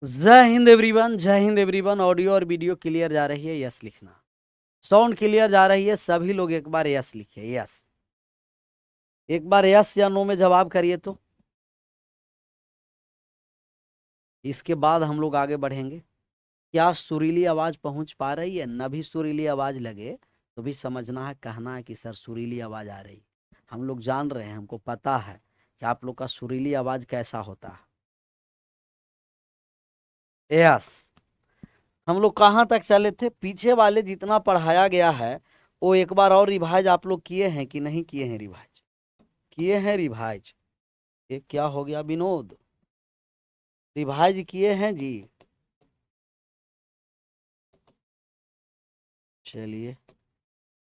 जय हिंद एवरीवन, जय Hind everyone. Audio और वीडियो क्लियर जा रही है? यस लिखना। साउंड क्लियर जा रही है? सभी लोग एक बार यस लिखिए। यस, एक बार यस या नो में जवाब करिए। तो इसके बाद हम लोग आगे बढ़ेंगे। क्या सुरीली आवाज पहुंच पा रही है? न भी सुरीली आवाज लगे तो भी समझना है, कहना है कि सर सुरीली आवाज आ रही। हम लोग जान रहे हैं, हमको पता है कि आप लोग का सुरीली आवाज कैसा होता है। यस, हम लोग कहाँ तक चले थे? पीछे वाले जितना पढ़ाया गया है वो एक बार और रिवाइज आप लोग किए हैं कि नहीं किए हैं? रिवाइज किए हैं? रिवाइज ये क्या हो गया विनोद? रिवाइज किए हैं जी? चलिए,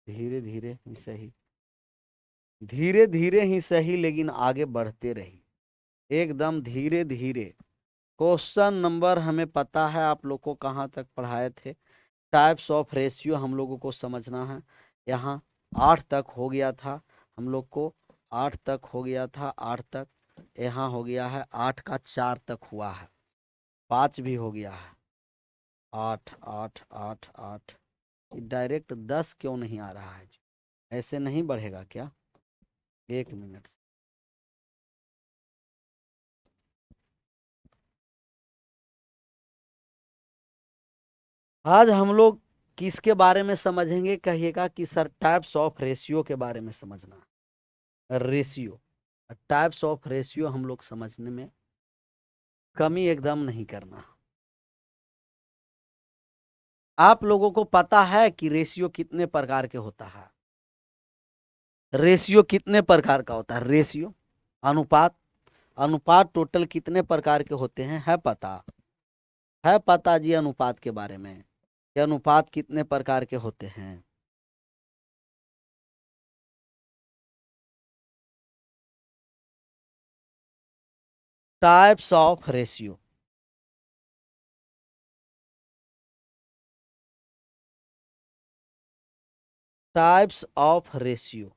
धीरे धीरे ही सही, धीरे धीरे ही सही, लेकिन आगे बढ़ते रहिए एकदम धीरे धीरे। क्वेश्चन नंबर हमें पता है आप लोग को कहाँ तक पढ़ाए थे। टाइप्स ऑफ रेशियो हम लोगों को समझना है। यहाँ 8 तक हो गया था हम लोग को, 8 तक हो गया था, 8 तक। यहाँ हो गया है 8 का 4 तक हुआ है, 5 भी हो गया है। 8 8 8 8, डायरेक्ट 10 क्यों नहीं आ रहा है? ऐसे नहीं बढ़ेगा क्या? एक मिनट। आज हम लोग किसके बारे में समझेंगे? कहिएगा कि सर टाइप्स ऑफ रेशियो के बारे में समझना। रेशियो, टाइप्स ऑफ रेशियो हम लोग समझने में कमी एकदम नहीं करना। आप लोगों को पता है कि रेशियो कितने प्रकार के होता है? रेशियो कितने प्रकार का होता है? रेशियो, अनुपात। अनुपात टोटल कितने प्रकार के होते हैं? है पता? है पता जी अनुपात के बारे में कि अनुपात कितने प्रकार के होते हैं? Types of ratio, types of ratio,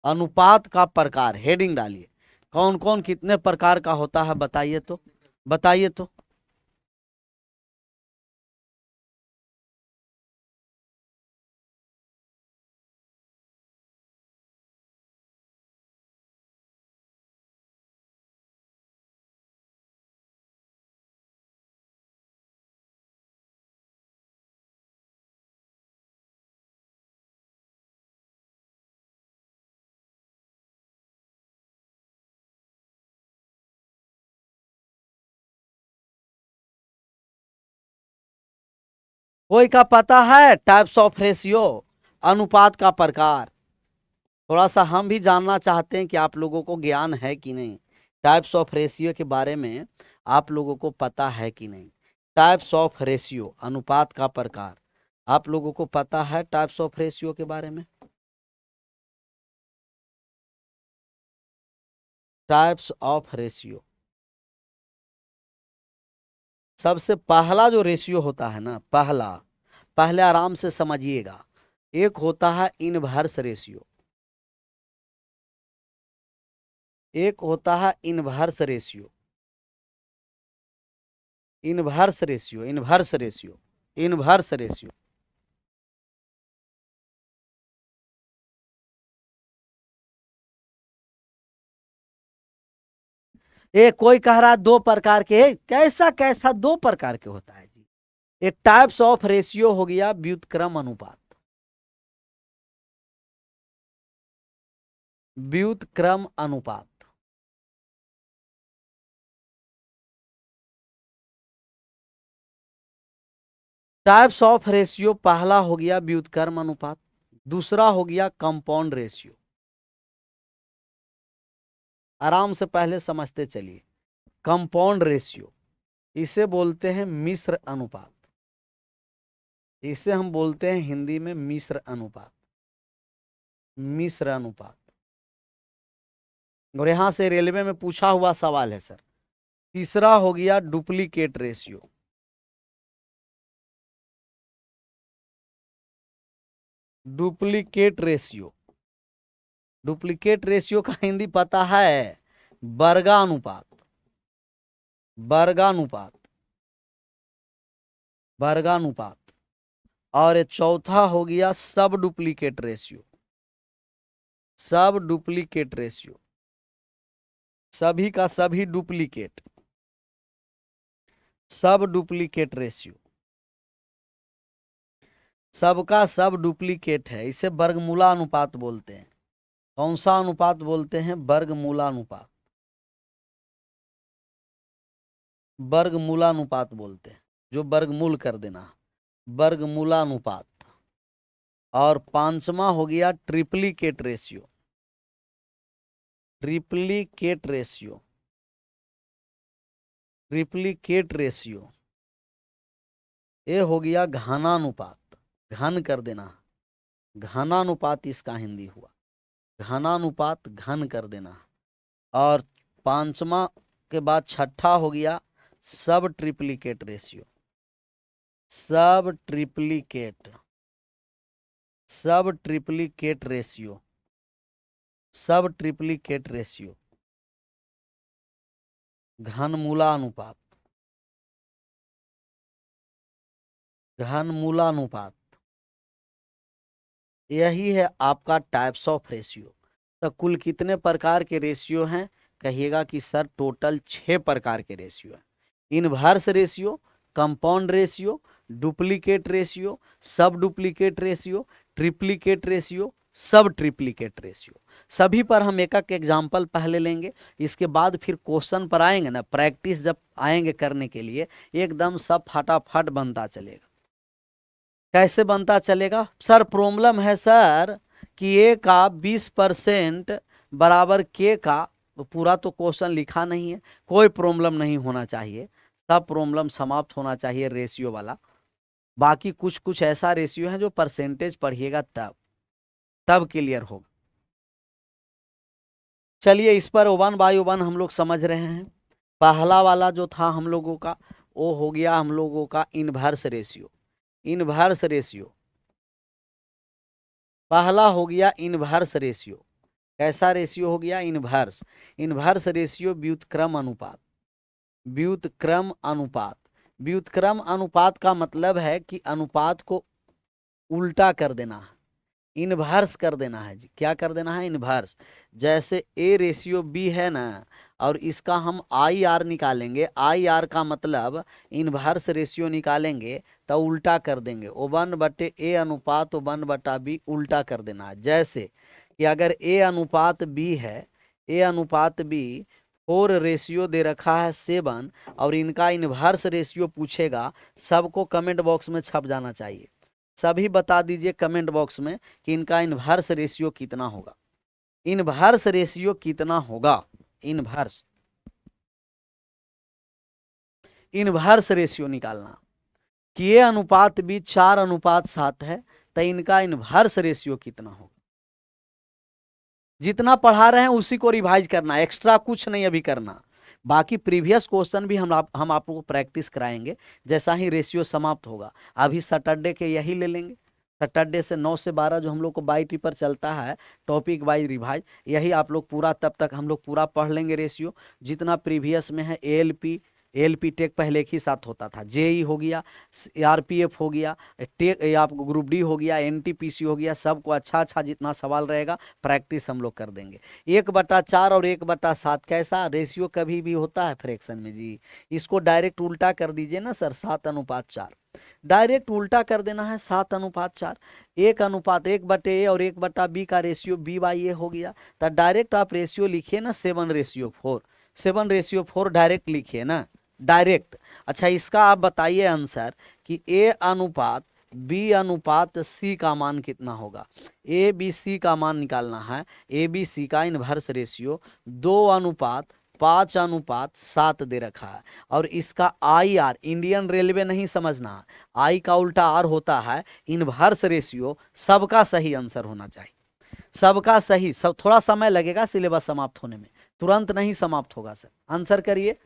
अनुपात का प्रकार। हेडिंग डालिए, कौन कौन कितने प्रकार का होता है बताइए तो, बताइए तो। कोई का पता है टाइप्स ऑफ रेशियो, अनुपात का प्रकार? थोड़ा सा हम भी जानना चाहते हैं कि आप लोगों को ज्ञान है कि नहीं, टाइप्स ऑफ रेशियो के बारे में आप लोगों को पता है कि नहीं? टाइप्स ऑफ रेशियो, अनुपात का प्रकार, आप लोगों को पता है टाइप्स ऑफ रेशियो के बारे में? टाइप्स ऑफ रेशियो, सबसे पहला जो रेशियो होता है ना, पहला, पहले आराम से समझिएगा। एक होता है इनवर्स रेशियो, एक होता है inverse ratio, inverse ratio, inverse ratio, inverse ratio. ये कोई कह रहा है दो प्रकार के, कैसा कैसा दो प्रकार के होता है जी? एक टाइप्स ऑफ रेशियो हो गया व्युत्क्रम अनुपात, व्युत्क्रम अनुपात। टाइप्स ऑफ रेशियो पहला हो गया व्युत्क्रम अनुपात, दूसरा हो गया कंपाउंड रेशियो। आराम से पहले समझते चलिए। कंपाउंड रेशियो, इसे बोलते हैं मिश्र अनुपात, इसे हम बोलते हैं हिंदी में मिश्र अनुपात, मिश्र अनुपात। और यहां से रेलवे में पूछा हुआ सवाल है सर। तीसरा हो गया duplicate ratio, duplicate ratio, duplicate ratio का हिंदी पता है? वर्गानुपात, वर्गानुपात, वर्गानुपात। और ये चौथा हो गया सब डुप्लीकेट रेशियो, सब डुप्लीकेट रेशियो, सभी का सभी डुप्लीकेट, सब डुप्लीकेट रेशियो, सबका सब डुप्लीकेट है, इसे वर्गमूला अनुपात बोलते हैं। कौन सा अनुपात बोलते हैं? वर्गमूलानुपात, वर्गमूलानुपात बोलते हैं, जो वर्गमूल कर देना, वर्गमूलानुपात। और पांचवा हो गया triplicate ratio, triplicate ratio, triplicate ratio. ये हो गया घनानुपात, घन कर देना, घनानुपात इसका हिंदी हुआ, घनानुपात, घन कर देना। और पांचवा के बाद छठा हो गया सब ट्रिप्लीकेट रेशियो, सब ट्रिप्लीकेट, सब ट्रिप्लीकेट रेशियो, सब ट्रिप्लीकेट रेशियो, घनमूलानुपात, घनमूलानुपात। यही है आपका टाइप्स ऑफ रेशियो। तो कुल कितने प्रकार के रेशियो हैं? कहिएगा कि सर टोटल 6 प्रकार के रेशियो हैं। Inverse ratio, compound ratio, duplicate ratio, सब डुप्लीकेट रेशियो, ट्रिप्लीकेट रेशियो, सब ट्रिप्लीकेट रेशियो। सभी पर हम एक एक एग्जाम्पल पहले लेंगे, इसके बाद फिर क्वेश्चन पर आएंगे ना, प्रैक्टिस जब आएंगे करने के लिए, एकदम सब फटाफट बनता चलेगा। कैसे बनता चलेगा? सर प्रॉब्लम है सर कि ए का 20% बराबर के का, तो पूरा तो क्वेश्चन लिखा नहीं है, कोई प्रॉब्लम नहीं होना चाहिए, सब प्रॉब्लम समाप्त होना चाहिए रेशियो वाला। बाकी कुछ कुछ ऐसा रेशियो है जो परसेंटेज पढ़िएगा तब तब क्लियर होगा। चलिए इस पर वन बाय वन हम लोग समझ रहे हैं। पहला वाला जो था हम लोगों का, वो हो गया हम लोगों का इनवर्स रेशियो, इनवर्स रेशियो। पहला हो गया इनवर्स रेशियो। कैसा रेशियो हो गया? इनवर्स। इनवर्स रेशियो व्युत्क्रम अनुपात, व्युत्क्रम अनुपात। व्युत्क्रम अनुपात का मतलब है कि अनुपात को उल्टा कर देना है, इनवर्स कर देना है जी। क्या कर देना है? इनवर्स। जैसे ए रेशियो बी है ना, और इसका हम आई आर निकालेंगे, आई आर का मतलब इनवर्स रेशियो निकालेंगे तो उल्टा कर देंगे, ओ 1/a अनुपात ओ 1/b उल्टा कर देना है। जैसे कि अगर ए अनुपात बी है, ए अनुपात बी 4 रेशियो दे रखा है 7, और इनका इनवर्स रेशियो पूछेगा, सबको कमेंट बॉक्स में छप जाना चाहिए। सभी बता दीजिए कमेंट बॉक्स में कि इनका इनवर्स रेशियो कितना होगा, इनवर्स रेशियो कितना होगा, इनवर्स, इनवर्स रेशियो निकालना कि ये अनुपात भी 4:7 है, तो इनका इनवर्स रेशियो कितना होगा। जितना पढ़ा रहे हैं उसी को रिवाइज करना, एक्स्ट्रा कुछ नहीं अभी करना। बाकी प्रीवियस क्वेश्चन भी हम आप लोगों को प्रैक्टिस कराएंगे जैसा ही रेशियो समाप्त होगा। अभी सैटरडे के यही ले लेंगे, सैटरडे से 9 से 12 जो हम लोग को बाई टी पर चलता है, टॉपिक वाइज रिवाइज, यही आप लोग पूरा, तब तक हम लोग पूरा पढ़ लेंगे रेशियो जितना प्रीवियस में है। एएलपी, एएलपी टेक पहले एक ही साथ होता था, जेई हो गया, आरपीएफ हो गया, टेक आपको ग्रुप डी हो गया, एनटीपीसी हो गया, सबको अच्छा अच्छा जितना सवाल रहेगा प्रैक्टिस हम लोग कर देंगे। 1/4 और 1/7 कैसा रेशियो कभी भी होता है फ्रैक्शन में जी, इसको डायरेक्ट उल्टा कर दीजिए ना सर, 7:4, डायरेक्ट उल्टा कर देना है 7:4। 1:1 और 1/b का रेशियो b/a हो गया, तो डायरेक्ट आप रेशियो लिखिए ना 7:4, 7:4 डायरेक्ट लिखिए ना, डायरेक्ट। अच्छा इसका आप बताइए आंसर कि ए अनुपात बी अनुपात सी का मान कितना होगा। ए बी सी का मान निकालना है, ए बी सी का इनवर्स रेशियो 2:5:7 दे रखा है। और इसका आई आर, इंडियन रेलवे नहीं समझना, आई का उल्टा आर होता है, इनवर्स रेशियो सबका सही आंसर होना चाहिए, सबका सही। सब थोड़ा समय लगेगा सिलेबस समाप्त होने में, तुरंत नहीं समाप्त होगा सर। आंसर करिए।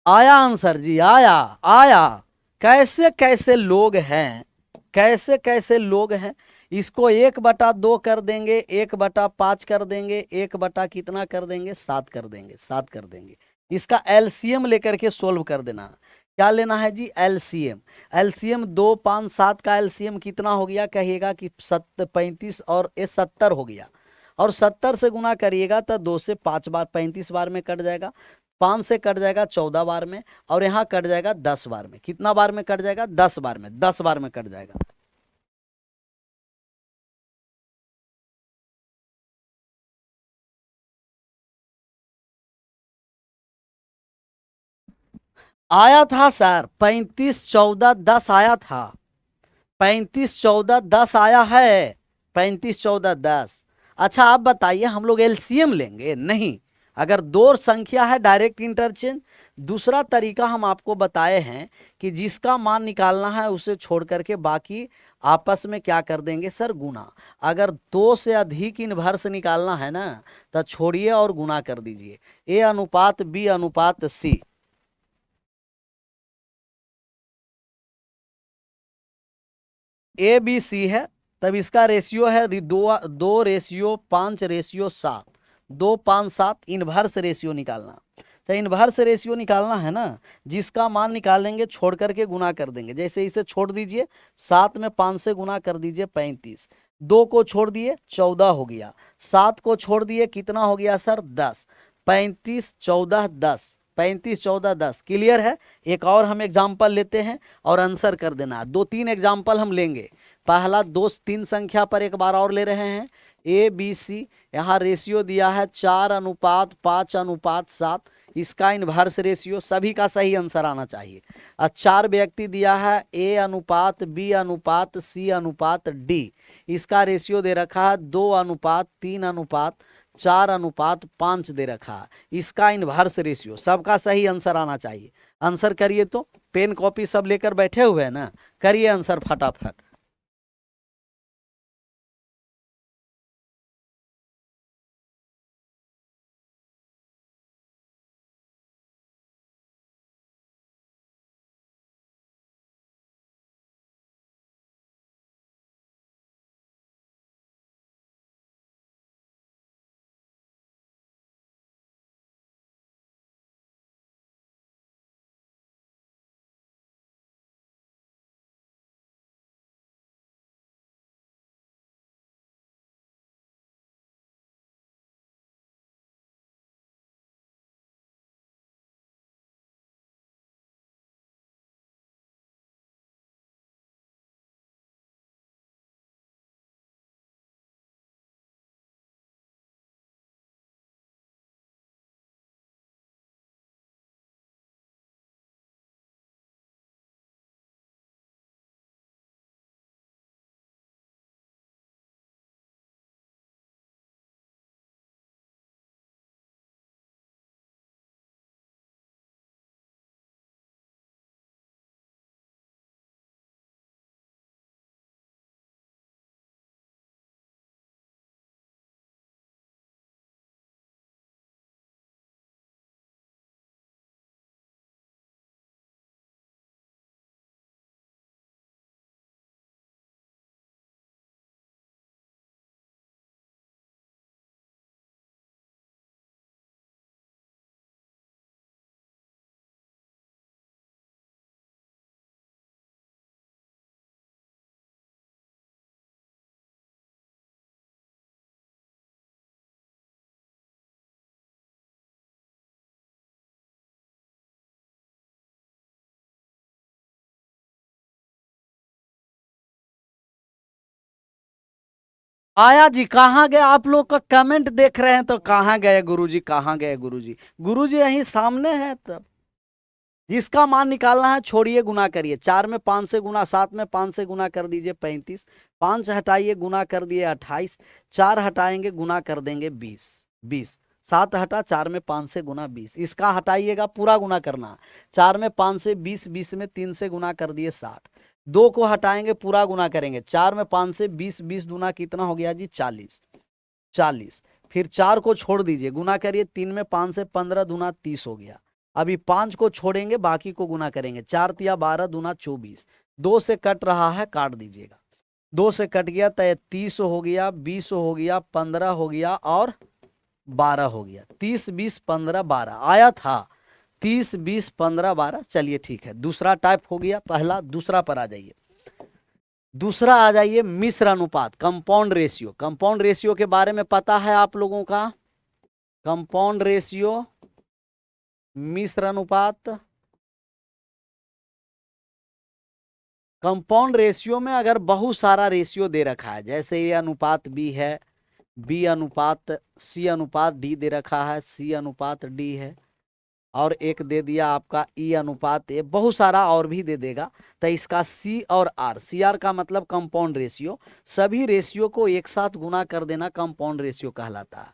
आया आंसर जी, आया आया। कैसे कैसे लोग हैं, कैसे कैसे लोग हैं। इसको 1/2 कर देंगे, 1/5 कर देंगे, 1 कितना कर देंगे, 7 कर देंगे, 7 कर देंगे। इसका एलसीएम लेकर के सोल्व कर देना। क्या लेना है जी, एलसीएम। एलसीएम 2 5 7 का एलसीएम कितना हो गया, कहिएगा कि 35 और ये 70 हो गया। और 70 से गुना करिएगा तो 2 से 5 बार 35 बार में कट जाएगा, 5 से कट जाएगा 14 बार में, और यहाँ कट जाएगा 10 बार में। कितना बार में कट जाएगा, 10 बार में, 10 बार में कट जाएगा। आया था सर, 35 14 10 आया था। 35 14 10 आया है, 35 14 10। अच्छा आप बताइए, हम लोग एलसीएम लेंगे? नहीं। अगर दो संख्या है डायरेक्ट इंटरचेंज। दूसरा तरीका हम आपको बताए हैं कि जिसका मान निकालना है उसे छोड़ करके बाकी आपस में क्या कर देंगे सर, गुना। अगर 2 से अधिक इनवर्स निकालना है ना, तो छोड़िए और गुना कर दीजिए। ए अनुपात बी अनुपात सी। ए बी सी है, तब इसका रेशियो है 2:5:7। 2:5:7 इनवर्स रेशियो निकालना। तो इनवर्स रेशियो निकालना है ना, जिसका मान निकालेंगे छोड़ करके गुना कर देंगे। जैसे इसे छोड़ दीजिए, 7 में 5 से गुना कर दीजिए 35। 2 को छोड़ दिए 14 हो गया, 7 को छोड़ दिए कितना हो गया सर, 10। 35 14 10, 35 14 10। क्लियर है। एक और हम एग्जाम्पल लेते हैं और आंसर कर देना। 2-3 एग्जाम्पल हम लेंगे। पहला 2-3 संख्या पर एक बार और ले रहे हैं। ए बी सी, यहाँ रेशियो दिया है 4:5:7। इसका इनवर्स रेशियो, सभी का सही आंसर आना चाहिए। 4 व्यक्ति दिया है, ए अनुपात बी अनुपात सी अनुपात डी। इसका रेशियो दे रखा है 2:3:4:5 दे रखा है। इसका इनवर्स रेशियो, सबका सही आंसर आना चाहिए। आंसर करिए तो। पेन कॉपी सब लेकर बैठे हुए हैं ना, करिए आंसर फटाफट। आया जी। कहाँ गए आप लोग? का कमेंट देख रहे हैं तो कहाँ गए गुरुजी, कहाँ गए गुरुजी? गुरुजी यहीं सामने है। तब जिसका मान निकालना है छोड़िए गुना करिए। 4 में 5 से गुना, 7 में 5 से गुना कर दीजिए 35। 5 हटाइए गुना कर दिए 28। 4 हटाएंगे गुना कर देंगे 20। 20 7 हटा, 4 में 5 से गुना 20। इसका हटाइएगा, पूरा गुना करना। 4 में 5 से 20, 20 में 3 से गुना कर दिए 60। 2 को हटाएंगे, पूरा गुना करेंगे। 4 में 5 से 20, 20 दूना कितना हो गया जी, 40। 40। फिर 4 को छोड़ दीजिए, गुना करिए। 3 में 5 से 15 दूना 30 हो गया। अभी 5 को छोड़ेंगे, बाकी को गुना करेंगे। 4 तिया 12 दूना 24। 2 से कट रहा है, काट दीजिएगा। 2 से कट गया तो 30 हो गया, 20 हो गया, 15 हो गया और 12 हो गया। 30 20 15 12 आया था। 30 20 15 12। चलिए ठीक है, दूसरा टाइप हो गया पहला। दूसरा पर आ जाइए। दूसरा आ जाइए मिश्र अनुपात, कंपाउंड रेशियो। कंपाउंड रेशियो के बारे में पता है आप लोगों का? कंपाउंड रेशियो, मिश्र अनुपात। कंपाउंड रेशियो में अगर बहुत सारा रेशियो दे रखा है, जैसे ए अनुपात बी है, बी अनुपात सी अनुपात डी दे रखा है, सी अनुपात डी है, और एक दे दिया आपका ई अनुपात ए, बहुत सारा और भी दे देगा। तो इसका सी और आर, सी आर का मतलब कंपाउंड रेशियो। सभी रेशियो को एक साथ गुना कर देना कंपाउंड रेशियो कहलाता है।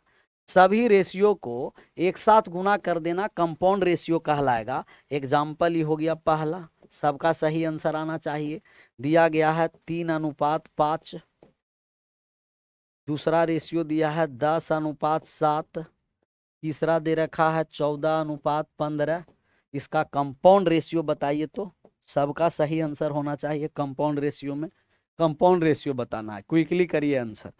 सभी रेशियो को एक साथ गुना कर देना कंपाउंड रेशियो कहलाएगा। एग्जाम्पल ही हो गया पहला, सबका सही आंसर आना चाहिए। दिया गया है 3:5। दूसरा रेशियो दिया है 10:7। तीसरा दे रखा है 14:15। इसका कंपाउंड रेशियो बताइए तो। सबका सही आंसर होना चाहिए कंपाउंड रेशियो में। कंपाउंड रेशियो बताना है, क्विकली करिए आंसर।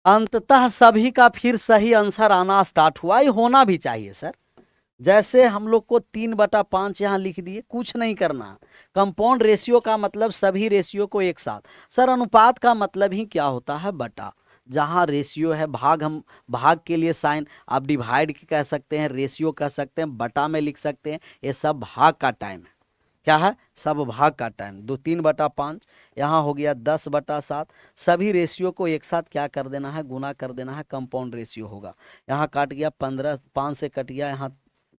अंततः सभी का फिर सही आंसर आना स्टार्ट हुआ। ये होना भी चाहिए सर। जैसे हम लोग को 3/5 यहाँ लिख दिए, कुछ नहीं करना। कंपाउंड रेशियो का मतलब सभी रेशियो को एक साथ। सर अनुपात का मतलब ही क्या होता है? बटा। जहाँ रेशियो है भाग, हम भाग के लिए साइन आप डिवाइड कह सकते हैं, रेशियो कह सकते हैं, बटा में लिख सकते हैं। ये सब भाग का टाइम है। क्या है? सब भाग का टाइम। 3/5 यहाँ हो गया 10/7। सभी रेशियो को एक साथ क्या कर देना है? गुना कर देना है, कंपाउंड रेशियो होगा। यहाँ कट गया 15, 5 से कट गया यहाँ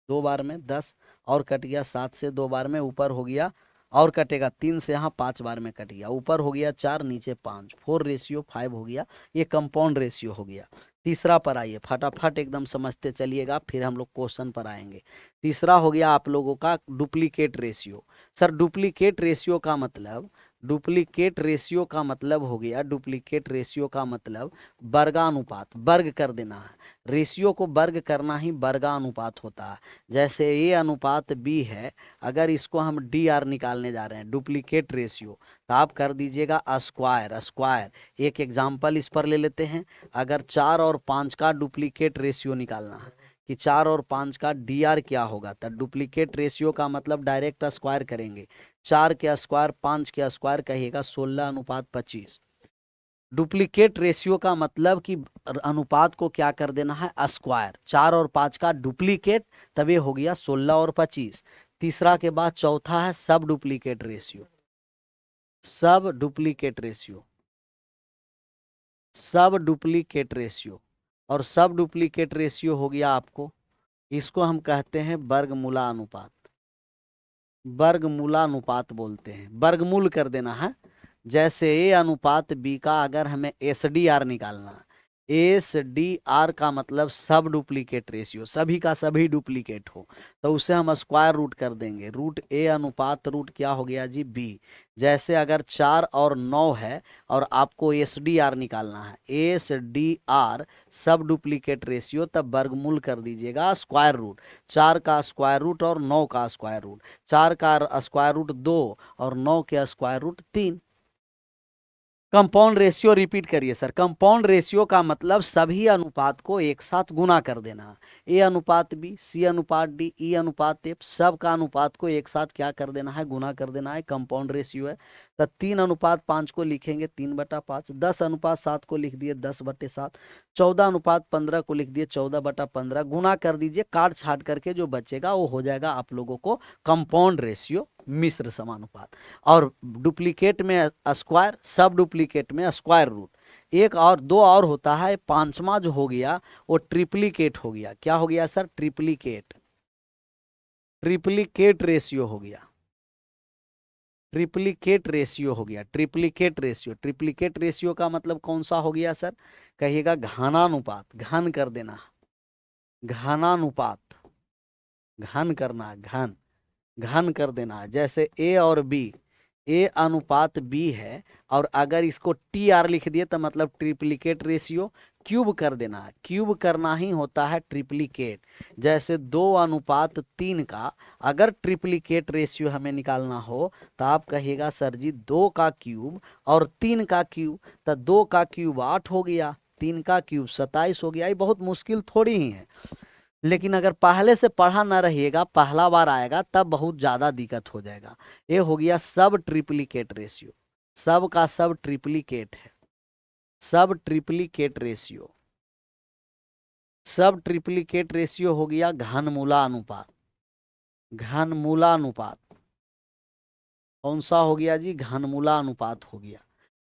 2 बार में 10, और कट गया 7 से 2 बार में, ऊपर हो गया और कटेगा 3 से यहाँ 5 बार में कट गया, ऊपर हो गया 4 नीचे 5, 4:5 हो गया। ये कंपाउंड रेशियो हो गया। तीसरा पर आइए, फटाफट एकदम समझते चलिएगा, फिर हम लोग क्वेश्चन पर आएंगे। तीसरा हो गया आप लोगों का duplicate ratio. Sir duplicate ratio का मतलब, डुप्लीकेट रेशियो का मतलब हो गया, डुप्लीकेट रेशियो का मतलब वर्गानुपात, वर्ग कर देना है। रेशियो को वर्ग करना ही वर्गानुपात होता है। जैसे ए अनुपात बी है, अगर इसको हम डी आर निकालने जा रहे हैं, डुप्लीकेट रेशियो, तो आप कर दीजिएगा स्क्वायर। स्क्वायर एक एग्जाम्पल इस पर ले लेते हैं। अगर 4 और 5 का डुप्लीकेट रेशियो निकालना है कि 4 और 5 का डी आर क्या होगा, तो डुप्लीकेट रेशियो का मतलब डायरेक्ट स्क्वायर करेंगे। 4 के स्क्वायर 5 के स्क्वायर कहिएगा 16:25। डुप्लीकेट रेशियो का मतलब कि अनुपात को क्या कर देना है? स्क्वायर। 4 और 5 का डुप्लीकेट, तभी हो गया 16 और 25। तीसरा के बाद चौथा है सब डुप्लीकेट रेशियो। सब डुप्लीकेट रेशियो, सब डुप्लीकेट रेशियो, और सब डुप्लीकेट रेशियो हो गया आपको, इसको हम कहते हैं वर्गमूला अनुपात। वर्गमूलानुपात बोलते हैं, वर्गमूल कर देना है। जैसे ए अनुपात बी का अगर हमें एस डी आर निकालना है, एस डी आर का मतलब सब डुप्लीकेट रेशियो, सभी का सभी डुप्लीकेट हो, तो उसे हम स्क्वायर रूट कर देंगे। रूट ए अनुपात रूट क्या हो गया जी बी। जैसे अगर 4 और 9 है और आपको एस डी आर निकालना है, एस डी आर सब डुप्लीकेट रेशियो, तब वर्गमूल कर दीजिएगा स्क्वायर रूट। 4 का स्क्वायर रूट और 9 का स्क्वायर रूट, 4 का स्क्वायर रूट 2 और 9 के square root 3। Compound ratio repeat करिए सर। कंपाउंड रेशियो का मतलब सभी अनुपात को एक साथ गुना कर देना। ए अनुपात बी, सी अनुपात डी, ई अनुपात एफ, सब का अनुपात को एक साथ क्या कर देना है, गुना कर देना है, कंपाउंड रेशियो है। तो 3:5 को लिखेंगे 3/5, 10:7 को लिख दिए 10/7, 14:15 को लिख दिए 14/15। गुना कर दीजिए, काट छाट करके जो बचेगा वो हो जाएगा आप लोगों को कंपाउंड रेशियो, मिश्र समानुपात। और डुप्लीकेट में स्क्वायर, सब डुप्लीकेट में स्क्वायर रूट। एक और दो और होता है, पांचवा जो हो गया वो ट्रिप्लीकेट हो गया। क्या हो गया सर? ट्रिप्लीकेट, ट्रिप्लीकेट रेशियो हो गया, ट्रिप्लीकेट रेशियो हो गया, ट्रिप्लीकेट रेशियो। ट्रिप्लीकेट रेशियो का मतलब कौन सा हो गया सर? कहिएगा घनानुपात, घन कर देना, घनानुपात, घन करना, घन, घन कर देना। जैसे ए और बी, ए अनुपात बी है और अगर इसको टी आर लिख दिए तो मतलब ट्रिप्लीकेट रेशियो। क्यूब कर देना है, क्यूब करना ही होता है ट्रिप्लीकेट। जैसे 2:3 का अगर ट्रिप्लीकेट रेशियो हमें निकालना हो तो आप कहिएगा सर जी 2 का क्यूब और 3 का क्यूब, तो 2 का क्यूब 8 हो गया, 3 का क्यूब 27 हो गया। ये बहुत मुश्किल थोड़ी ही है, लेकिन अगर पहले से पढ़ा ना रहिएगा, पहला बार आएगा तब बहुत ज्यादा दिक्कत हो जाएगा। ये हो गया सब ट्रिप्लीकेट रेशियो, सब का सब ट्रिप्लीकेट है, सब ट्रिप्लीकेट रेशियो। सब ट्रिप्लीकेट रेशियो हो गया घनमूला अनुपात, घनमूला अनुपात। कौन सा हो गया जी? घनमूला अनुपात हो गया।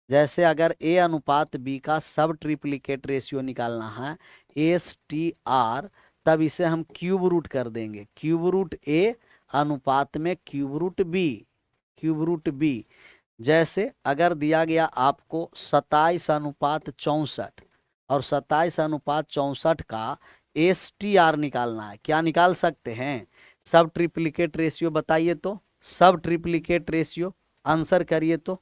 जैसे अगर ए अनुपात बी का सब ट्रिप्लीकेट रेशियो निकालना है, एस टी आर, तब इसे हम क्यूब रूट कर देंगे। क्यूब रूट ए अनुपात में cube root B, cube root B. जैसे अगर दिया गया आपको 27:64 और 27:64 का एस टी आर निकालना है, क्या निकाल सकते हैं? सब ट्रिप्लीकेट रेशियो बताइए तो, सब ट्रिप्लीकेट रेशियो आंसर करिए तो।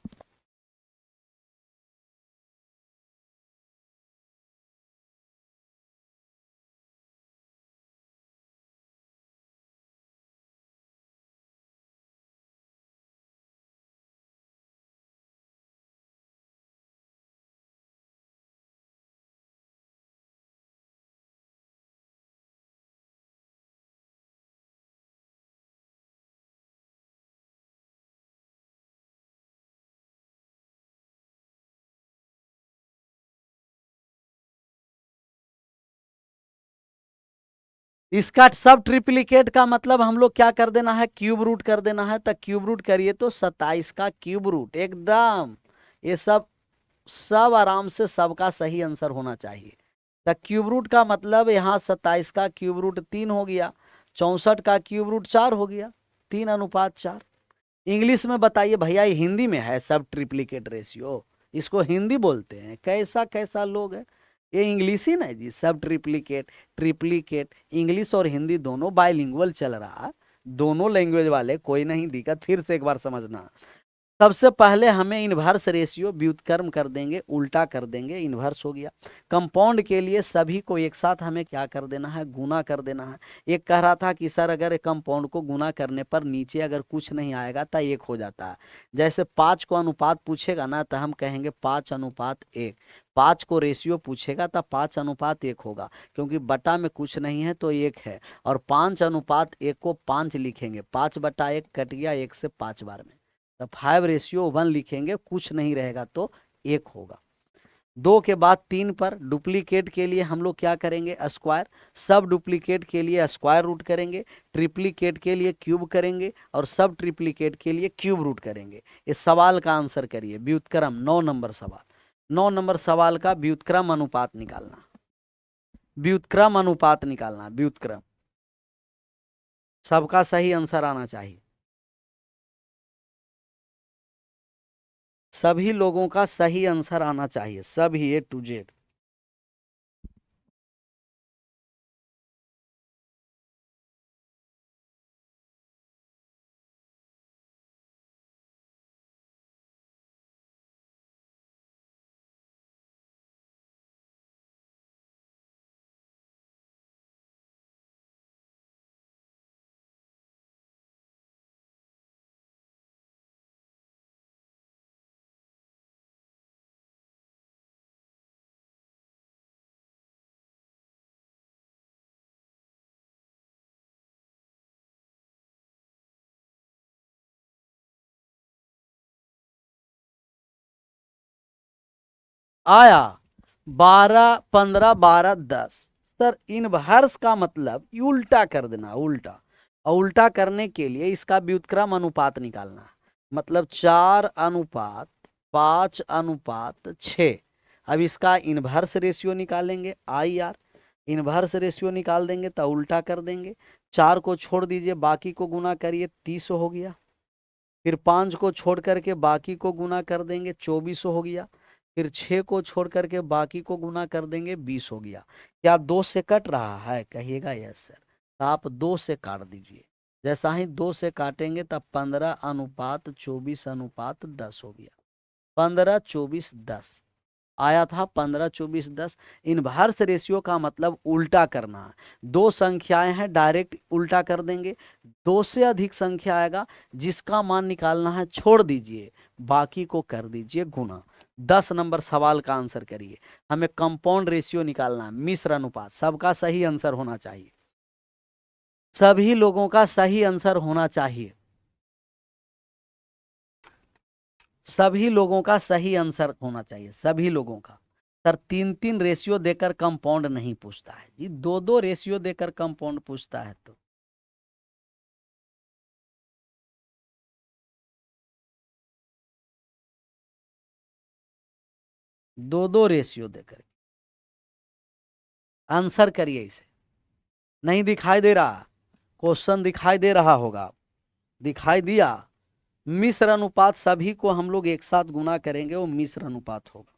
इसका सब ट्रिप्लीकेट का मतलब हम लोग क्या कर देना है? क्यूब रूट कर देना है। तो क्यूब रूट करिए तो 27 का क्यूब रूट, एकदम ये सब सब आराम से सबका सही आंसर होना चाहिए। तो क्यूब रूट का मतलब यहाँ 27 का क्यूब रूट 3 हो गया, 64 का क्यूब रूट 4 हो गया, 3:4। इंग्लिश में बताइए भैया, ये हिंदी में है सब ट्रिप्लीकेट रेशियो, इसको हिंदी बोलते हैं। कैसा कैसा लोग है, ये इंग्लिश ही ना जी। सब ट्रिप्लीकेट, ट्रिप्लीकेट इंग्लिश और हिंदी दोनों बाइलिंगुअल चल रहा है, दोनों लैंग्वेज वाले, कोई नहीं दिक्कत। फिर से एक बार समझना, सबसे पहले हमें इन्वर्स रेशियो व्युत्क्रम कर देंगे, उल्टा कर देंगे, इन्वर्स हो गया। कंपाउंड के लिए सभी को एक साथ हमें क्या कर देना है? गुना कर देना है। एक कह रहा था कि सर अगर कंपाउंड को गुना करने पर नीचे अगर कुछ नहीं आएगा तो 1 हो जाता है। जैसे 5 को अनुपात पूछेगा ना तो हम कहेंगे 5:1, 5 को रेशियो पूछेगा तो 5:1 होगा, क्योंकि बटा में कुछ नहीं है तो 1 है। और 5:1 को 5 लिखेंगे, 5/1 कट गया 1 से 5 बार में, तो 5:1 लिखेंगे, कुछ नहीं रहेगा तो 1 होगा। 2 के बाद 3 पर डुप्लीकेट के लिए हम लोग क्या करेंगे? स्क्वायर। सब डुप्लीकेट के लिए स्क्वायर रूट करेंगे, ट्रिप्लीकेट के लिए क्यूब करेंगे और सब ट्रिप्लीकेट के लिए क्यूब रूट करेंगे। इस सवाल का आंसर करिए, व्युत्क्रम 9 नंबर सवाल। 9 नंबर सवाल का व्युत्क्रम अनुपात निकालना, व्युत्क्रम अनुपात निकालना, व्युत्क्रम। सबका सही आंसर आना चाहिए। सभी लोगों का सही आंसर आना चाहिए, सभी A to Z। आया 12, 15, 12, 10। सर इनवर्स का मतलब उल्टा कर देना, उल्टा। और उल्टा करने के लिए इसका व्युत्क्रम अनुपात निकालना है। मतलब 4:5:6। अब इसका इनवर्स रेशियो निकालेंगे, IR। इनवर्स रेशियो निकाल देंगे तो उल्टा कर देंगे। 4 को छोड़ दीजिए, बाकी को गुना करिए, 30 हो गया। फिर 5 को छोड़ करके बाकी को गुना कर देंगे, 24 हो गया। फिर 6 को छोड़ करके बाकी को गुना कर देंगे, 20 हो गया। क्या 2 से कट रहा है? कहिएगा यस सर। तो आप 2 से काट दीजिए। जैसा ही 2 से काटेंगे तब 15:24:10 हो गया। 15:24:10 आया था। 15:24:10। इनवर्स रेशियो का मतलब उल्टा करना है। दो संख्याएं हैं, डायरेक्ट उल्टा कर देंगे। दो से अधिक संख्या आएगा, जिसका मान निकालना है छोड़ दीजिए, बाकी को कर दीजिए गुना। 10 नंबर सवाल का आंसर करिए। हमें कंपाउंड रेशियो निकालना है, मिश्र अनुपात। सबका सही आंसर होना चाहिए, सभी लोगों का सही आंसर होना चाहिए, सभी लोगों का सही आंसर होना चाहिए, सभी लोगों का। सर 3-3 रेशियो देकर कंपाउंड नहीं पूछता है जी, 2-2 रेशियो देकर कंपाउंड पूछता है। तो 2-2 रेशियो देकर आंसर करिए इसे। नहीं दिखाई दे रहा? क्वेश्चन दिखाई दे रहा होगा, दिखाई दिया? मिश्र अनुपात, सभी को हम लोग एक साथ गुना करेंगे, वो मिश्र अनुपात होगा।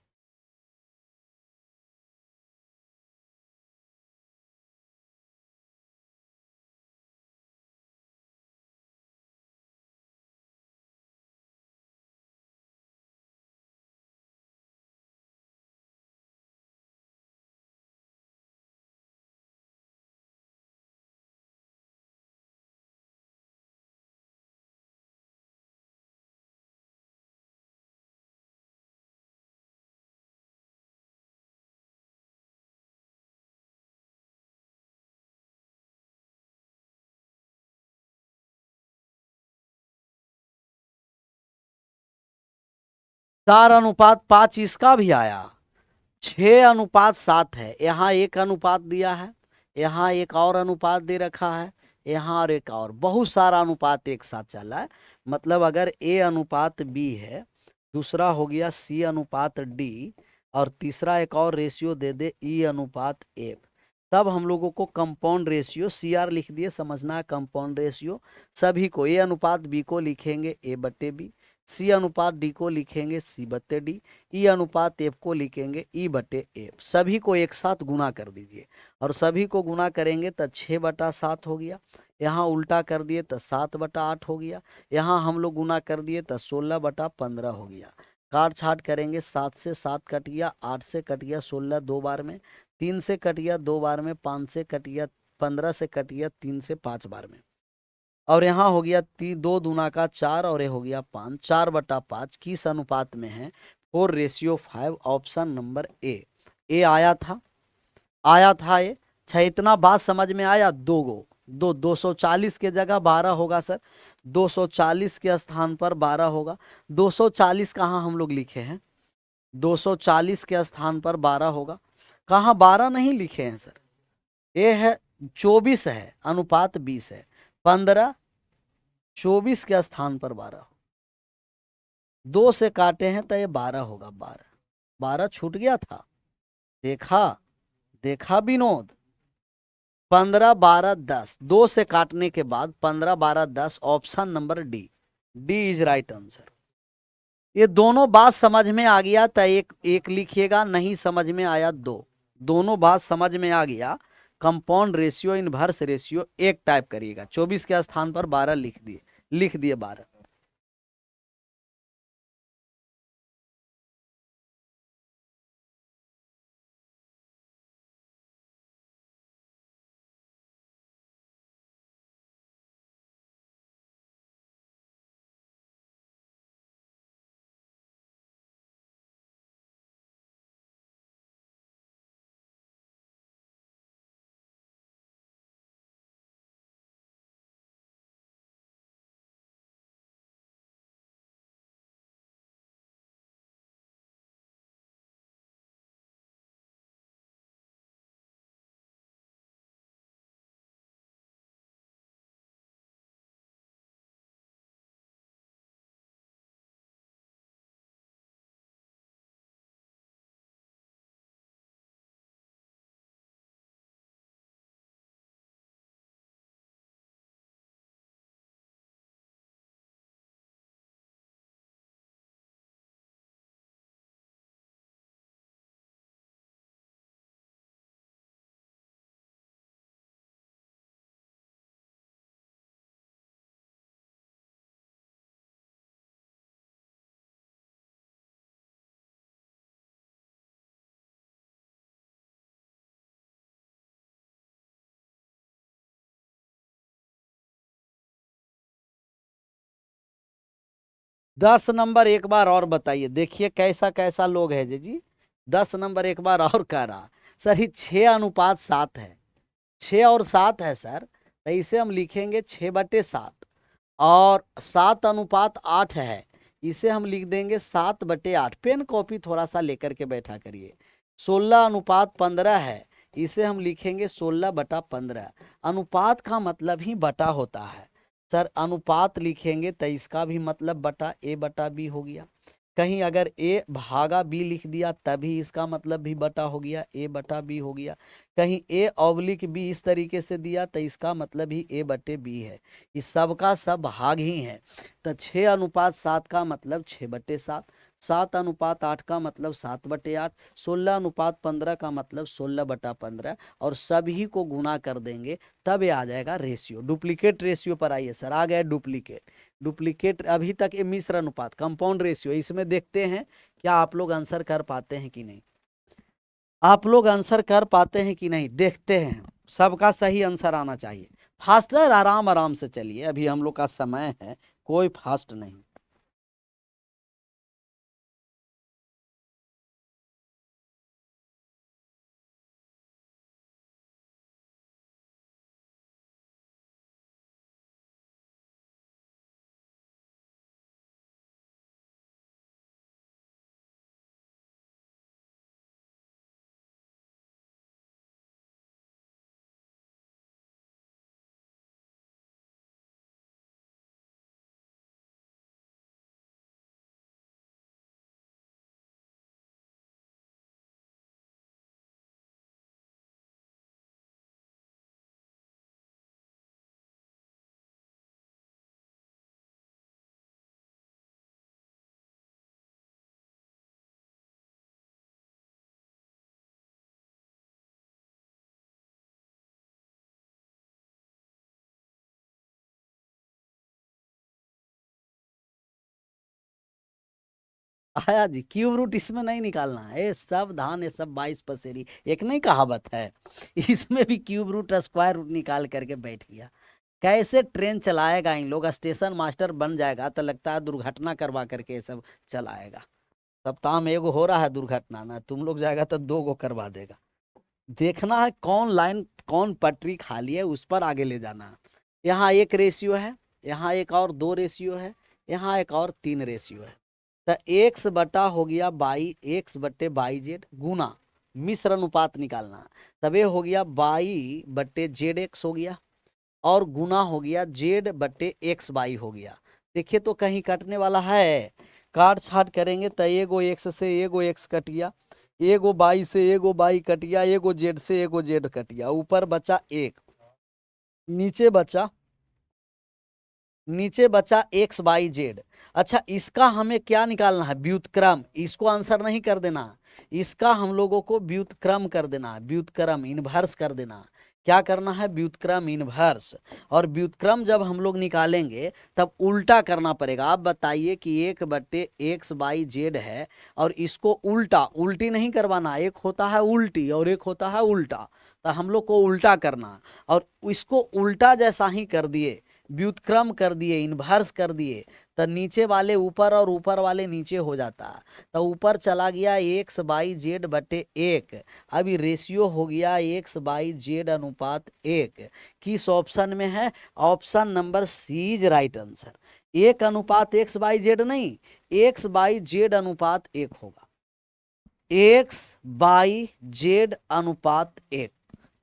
चार अनुपात पांच इसका भी आया। 6:7 है। यहाँ एक अनुपात दिया है, यहाँ एक और अनुपात दे रखा है, यहाँ और एक और, बहुत सारा अनुपात एक साथ चल रहा है। मतलब अगर A:B है, दूसरा हो गया C:D, और तीसरा एक और रेशियो दे दे E:F, तब हम लोगों को कंपाउंड रेशियो, CR लिख दिए, समझना है कंपाउंड रेशियो। सभी को A:B को लिखेंगे A/B, C:D को लिखेंगे C/D, E:F को लिखेंगे E/F। सभी को एक साथ गुना कर दीजिए, और सभी को गुना करेंगे तो 6/7 हो गया। यहाँ उल्टा कर दिए तो 7/8 हो गया। यहाँ हम लोग गुना कर दिए तो 16/15 हो गया। काट छाट करेंगे, 7 से 7 कट गया, 8 से कट गया, 16 दो बार में, 3 से कट गया दो बार में, 5 से कट गया, 15 से कट गया 3 से 5 बार में। और यहाँ हो गया 2×4, और ये हो गया 5। 4/5 किस अनुपात में है? 4:5। ऑप्शन नंबर ए आया था, आया था ये। अच्छा, इतना बात समझ में आया? 240 के जगह 12 होगा सर, 240 के स्थान पर 12 होगा। 240 कहाँ हम लोग लिखे हैं? 240 के स्थान पर 12 होगा। कहाँ 12 नहीं लिखे हैं सर? ये है 24 है, अनुपात 20 है। 15, 24 के स्थान पर 12, 2 से काटे हैं तो ये 12 होगा। 12, 12 छूट गया था। देखा, देखा विनोद? 15, 12, 10, 2 से काटने के बाद 15, 12, 10। Option number D, D is right answer. ये दोनों बात समझ में आ गया तो एक एक लिखिएगा, नहीं समझ में आया दो। दोनों बात समझ में आ गया, कंपाउंड रेशियो इनवर्स रेशियो एक टाइप करिएगा। 24 के स्थान पर 12 लिख दिए 12। 10 नंबर एक बार और बताइए, देखिए कैसा कैसा लोग है जी। 10 नंबर एक बार और कह रहा सर, ही 6:7 है। 6 और 7 है सर, तो इसे हम लिखेंगे 6/7। और 7:8 है, इसे हम लिख देंगे 7/8। पेन कॉपी थोड़ा सा लेकर के बैठा करिए। 16:15 है, इसे हम लिखेंगे 16/15। अनुपात का मतलब ही बटा होता है सर। अनुपात लिखेंगे तो इसका भी मतलब बटा, A/B हो गया। कहीं अगर A भागा B लिख दिया तभी इसका मतलब भी बटा हो गया, A/B हो गया। कहीं A/B इस तरीके से दिया तो इसका मतलब ही A/B है। इस सब का सब भाग ही है। तो 6:7 का मतलब 6/7, 7:8 का मतलब 7/8, 16:15 का मतलब 16/15, और सभी को गुना कर देंगे तब ये आ जाएगा रेशियो। डुप्लीकेट रेशियो पर आइए सर, आ गया डुप्लीकेट। डुप्लीकेट अभी तक ये मिश्र अनुपात, कंपाउंड रेशियो, इसमें देखते हैं क्या आप लोग आंसर कर पाते हैं कि नहीं। आप लोग आंसर कर पाते हैं कि नहीं, देखते हैं। सबका सही आंसर आना चाहिए। फास्टर आराम आराम से चलिए, अभी हम लोग का समय है, कोई फास्ट नहीं। आया जी, क्यूब रूट इसमें नहीं निकालना है। ये सब धान, ये सब 22 पसेरी, एक नहीं कहावत है, इसमें भी क्यूब रूट स्क्वायर रूट निकाल करके बैठ गया। कैसे ट्रेन चलाएगा इन लोग, स्टेशन मास्टर बन जाएगा तो लगता है दुर्घटना करवा करके ये सब चलाएगा। सप्ताह में एगो हो रहा है दुर्घटना ना, तुम लोग जाएगा तो 2 गो करवा देगा। देखना है कौन लाइन कौन पटरी खाली है, उस पर आगे ले जाना है। यहाँ एक रेशियो है, यहाँ एक और 2 रेशियो है, यहाँ एक और 3 रेशियो है। तो एक्स बटा हो गया बाई, X/Y/Z गुना मिश्र अनुपात निकालना। तब ये हो गया Y/ZX हो गया, और गुना हो गया Z/XY हो गया। देखिए तो कहीं कटने वाला है, काट छाट करेंगे तो एगो एक्स से एगो एक्स कट गया, एगो बाई से एगो बाई कट गया, एगो जेड से एगो जेड कट गया, ऊपर बचा एक, नीचे बचा नीचे बचा XYZ। अच्छा, इसका हमें क्या निकालना है, व्युत्क्रम। इसको आंसर नहीं कर देना, इसका हम लोगों को व्युत्क्रम कर देना है, व्युत्क्रम इनवर्स कर देना। क्या करना है, व्युत्क्रम इनवर्स। और व्युत्क्रम जब हम लोग निकालेंगे तब उल्टा करना पड़ेगा। आप बताइए कि 1/x/z है और इसको उल्टा उल्टी नहीं करवाना, एक होता है उल्टी और एक होता है उल्टा, तो हम लोग को उल्टा करना। और इसको उल्टा जैसा ही कर दिए, व्युत्क्रम कर दिए, इनवर्स कर दिए, तो नीचे वाले ऊपर और ऊपर वाले नीचे हो जाता है। तो ऊपर चला गया x/z/1। अभी रेशियो हो गया x/z/1। किस ऑप्शन में है, option number C is right answer. 1:x/z नहीं, x/z/1 होगा, x/z/1।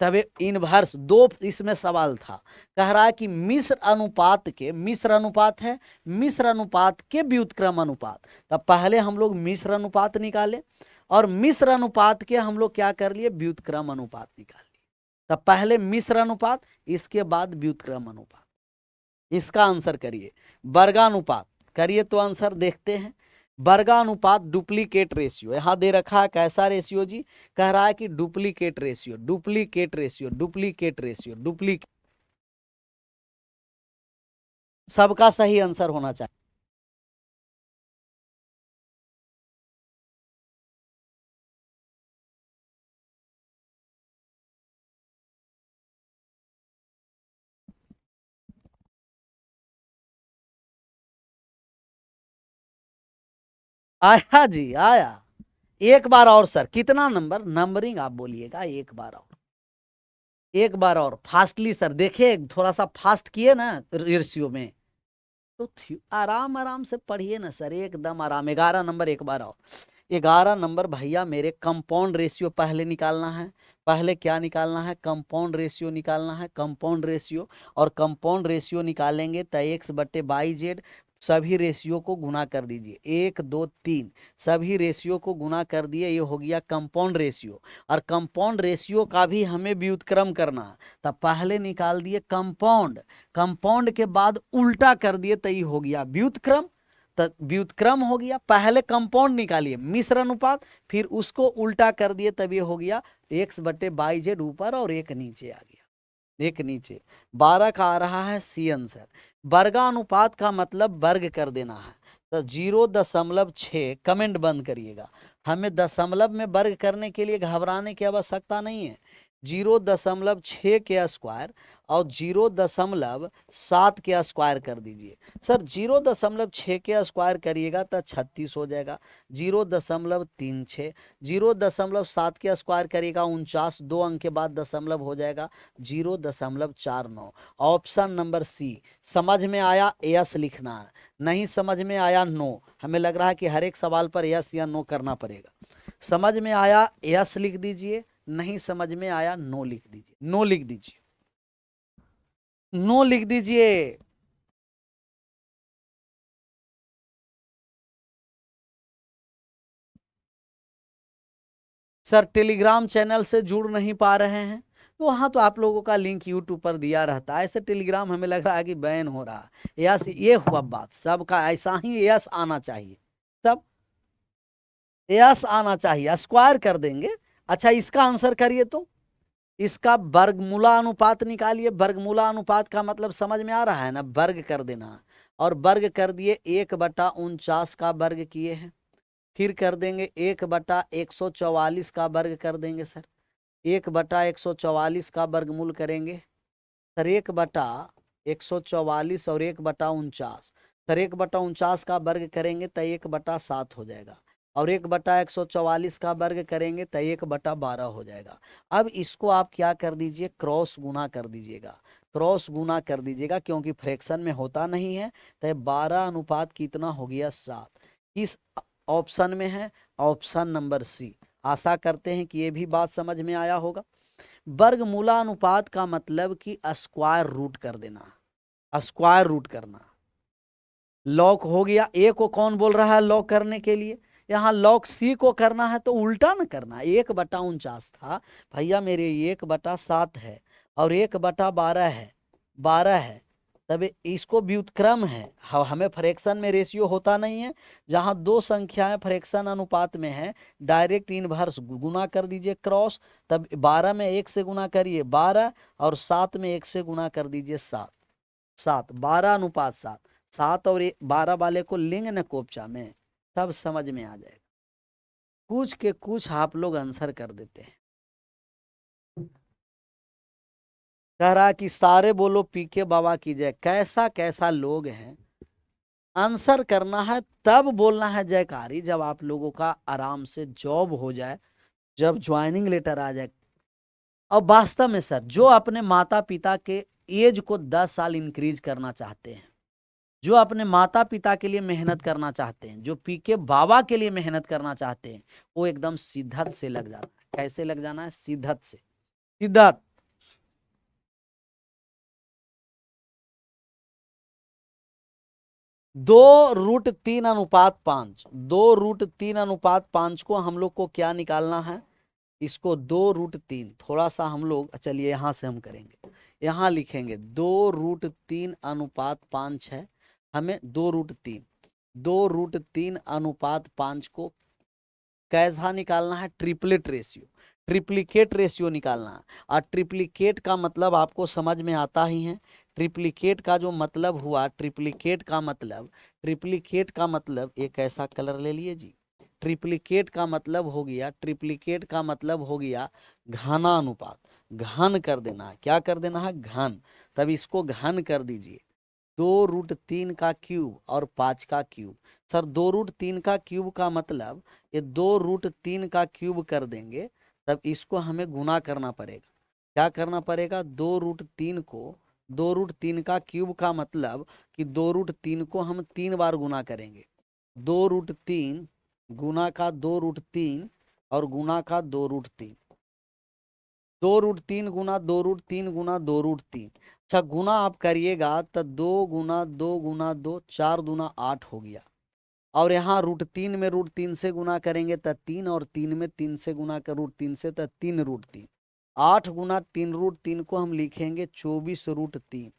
तब इनवर्स दो इसमें सवाल था, कह रहा है कि मिश्र अनुपात के, मिश्र अनुपात है, मिश्र अनुपात के व्युत्क्रम अनुपात। तब पहले हम लोग मिश्र अनुपात निकाले और मिश्र अनुपात के हम लोग क्या कर लिए, व्युत्क्रम अनुपात निकाल लिए। तब पहले मिश्र अनुपात, इसके बाद व्युत्क्रम अनुपात। इसका आंसर करिए, वर्गानुपात करिए तो आंसर देखते हैं। वर्गानुपात डुप्लीकेट रेशियो यहां दे रखा है, कैसा रेशियो जी, कह रहा है कि duplicate ratio, duplicate ratio, duplicate ratio, duplicate. सबका सही आंसर होना चाहिए। आया जी, आया। एक बार और सर, कितना नंबर, नंबरिंग आप बोलिएगा, एक बार और, एक बार और फास्टली सर। देखिए थोड़ा सा फास्ट किए ना रेशियो में, तो आराम आराम से पढ़िए ना सर, एकदम आराम। 11 नंबर एक बार और, 11 नंबर भैया मेरे, कंपाउंड रेशियो पहले निकालना है। पहले क्या निकालना है, कंपाउंड रेशियो निकालना है, कंपाउंड रेशियो। और कंपाउंड रेशियो निकालेंगे तो x/y/z, सभी रेशियो को गुना कर दीजिए, 1 2 3, सभी रेशियो को गुना कर दिए, ये हो गया कंपाउंड रेशियो। और कंपाउंड रेशियो का भी हमें व्युत्क्रम करना है, तब पहले निकाल दिए कंपाउंड, कंपाउंड के बाद उल्टा कर दिए तो ये हो गया व्युत्क्रम। तो व्युत्क्रम हो गया, पहले कंपाउंड निकालिए मिश्र अनुपात, फिर उसको उल्टा कर दिए तब ये हो गया x/y/z ऊपर और एक नीचे आ गया, एक नीचे। 12 का आ रहा है सी आंसर। वर्गानुपात का मतलब वर्ग कर देना है, तो 0.6, कमेंट बंद करिएगा। हमें दशमलव में वर्ग करने के लिए घबराने की आवश्यकता नहीं है। 0.6 के स्क्वायर और 0.7 के स्क्वायर कर दीजिए। सर 0.6 के स्क्वायर करिएगा तो 36 हो जाएगा, 0.36। 0.7 के स्क्वायर करिएगा 49, 2 अंक के बाद दशमलव हो जाएगा 0.49। Option number C. समझ में आया, यस लिखना है, नहीं समझ में आया नो। हमें लग रहा है कि हर एक सवाल पर यस या नो करना पड़ेगा। समझ में आया यस लिख दीजिए, नहीं समझ में आया नो लिख दीजिए, नो लिख दीजिए, नो लिख दीजिए। सर टेलीग्राम चैनल से जुड़ नहीं पा रहे हैं, तो वहां तो आप लोगों का लिंक यूट्यूब पर दिया रहता है, ऐसे टेलीग्राम हमें लग रहा है कि बैन हो रहा है। यस, ये हुआ बात, सबका ऐसा ही यस आना चाहिए, सब यस आना चाहिए, स्क्वायर कर देंगे। अच्छा इसका आंसर करिए तो, इसका वर्गमूला अनुपात निकालिए। वर्गमूला अनुपात का मतलब समझ में आ रहा है ना, वर्ग कर देना। और वर्ग कर दिए, 1/49 का वर्ग किए हैं, फिर कर देंगे 1/144 का वर्ग कर देंगे सर, 1/144 का वर्गमूल करेंगे सर, 1/144 और 1/49। सर 1/49 का वर्ग करेंगे तो 1/7 हो जाएगा, और 1/144 का वर्ग करेंगे तो 1/12 हो जाएगा। अब इसको आप क्या कर दीजिए, क्रॉस गुना कर दीजिएगा, क्रॉस गुना कर दीजिएगा, क्योंकि फ्रैक्शन में होता नहीं है। तो 12 अनुपात कितना हो गया, 7। किस ऑप्शन में है, ऑप्शन नंबर सी। आशा करते हैं कि ये भी बात समझ में आया होगा। वर्गमूला अनुपात का मतलब कि स्क्वायर रूट कर देना, स्क्वायर रूट करना। लॉग हो गया, ए को कौन बोल रहा है लॉग करने के लिए, यहाँ लॉग सी को करना है तो उल्टा न करना। 1/49 था भैया मेरे, 1/7 है और 1/12 है, 12 है, तब इसको व्युत्क्रम है, हमें फ्रैक्शन में रेशियो होता नहीं है। जहां दो संख्याएं फ्रैक्शन अनुपात में है, डायरेक्ट इनवर्स गुना कर दीजिए क्रॉस। तब 12 में 1 से गुना करिए 12, और 7 में 1 से गुना कर दीजिए 7। 7 12 अनुपात 7, 7 और 12 वाले को लेंगे न कोपचा में, तब समझ में आ जाएगा। कुछ के कुछ आप लोग आंसर कर देते हैं। कह रहा कि सारे बोलो पीके बाबा की जय। कैसा कैसा लोग हैं। आंसर करना है तब बोलना है जयकारी जब आप लोगों का आराम से जॉब हो जाए, जब ज्वाइनिंग लेटर आ जाए। और वास्तव में सर, जो अपने माता पिता के एज को 10 साल इंक्रीज करना चाहते हैं, जो अपने माता पिता के लिए मेहनत करना चाहते हैं, जो पीके बाबा के लिए मेहनत करना चाहते हैं, वो एकदम सिद्धत से लग जाना है। कैसे लग जाना है? सिद्धत से। सिद्धत 2√3:5, 2√3:5 को हम लोग को क्या निकालना है? इसको 2√3, थोड़ा सा हम लोग, चलिए यहां से हम करेंगे, यहां लिखेंगे 2√3:5 है। हमें 2√3:5 को कैसा निकालना है? ट्रिपलेट रेशियो, ट्रिप्लिकेट रेशियो निकालना है। और ट्रिप्लिकेट का मतलब आपको समझ में आता ही है। ट्रिप्लिकेट का जो मतलब हुआ, ट्रिप्लिकेट का मतलब एक ऐसा कलर ले लिए जी। ट्रिप्लिकेट का मतलब हो गया, ट्रिप्लिकेट का मतलब हो गया घना अनुपात। घन कर देना है। क्या कर देना है? घन। तब इसको घन कर दीजिए। 2√3 का क्यूब और 5 का क्यूब। सर 2√3 का क्यूब का मतलब ये 2√3 का क्यूब कर देंगे, तब इसको हमें गुना करना पड़ेगा। क्या करना पड़ेगा? 2√3 को, 2√3 का क्यूब का मतलब कि 2√3 को हम 3 बार गुना करेंगे। 2√3 गुना का 2√3 और गुना का 2√3, 2√3 गुना 2√3 गुना 2√3। अच्छा, गुना आप करिएगा तो 2 गुना 2 गुना 2, 4 दूना 8 हो गया। और यहाँ √3 में √3 से गुना करेंगे तो 3, और 3 में 3 से गुना कर √3 से तो 3√3। 8 गुना 3√3 को हम लिखेंगे 24√3,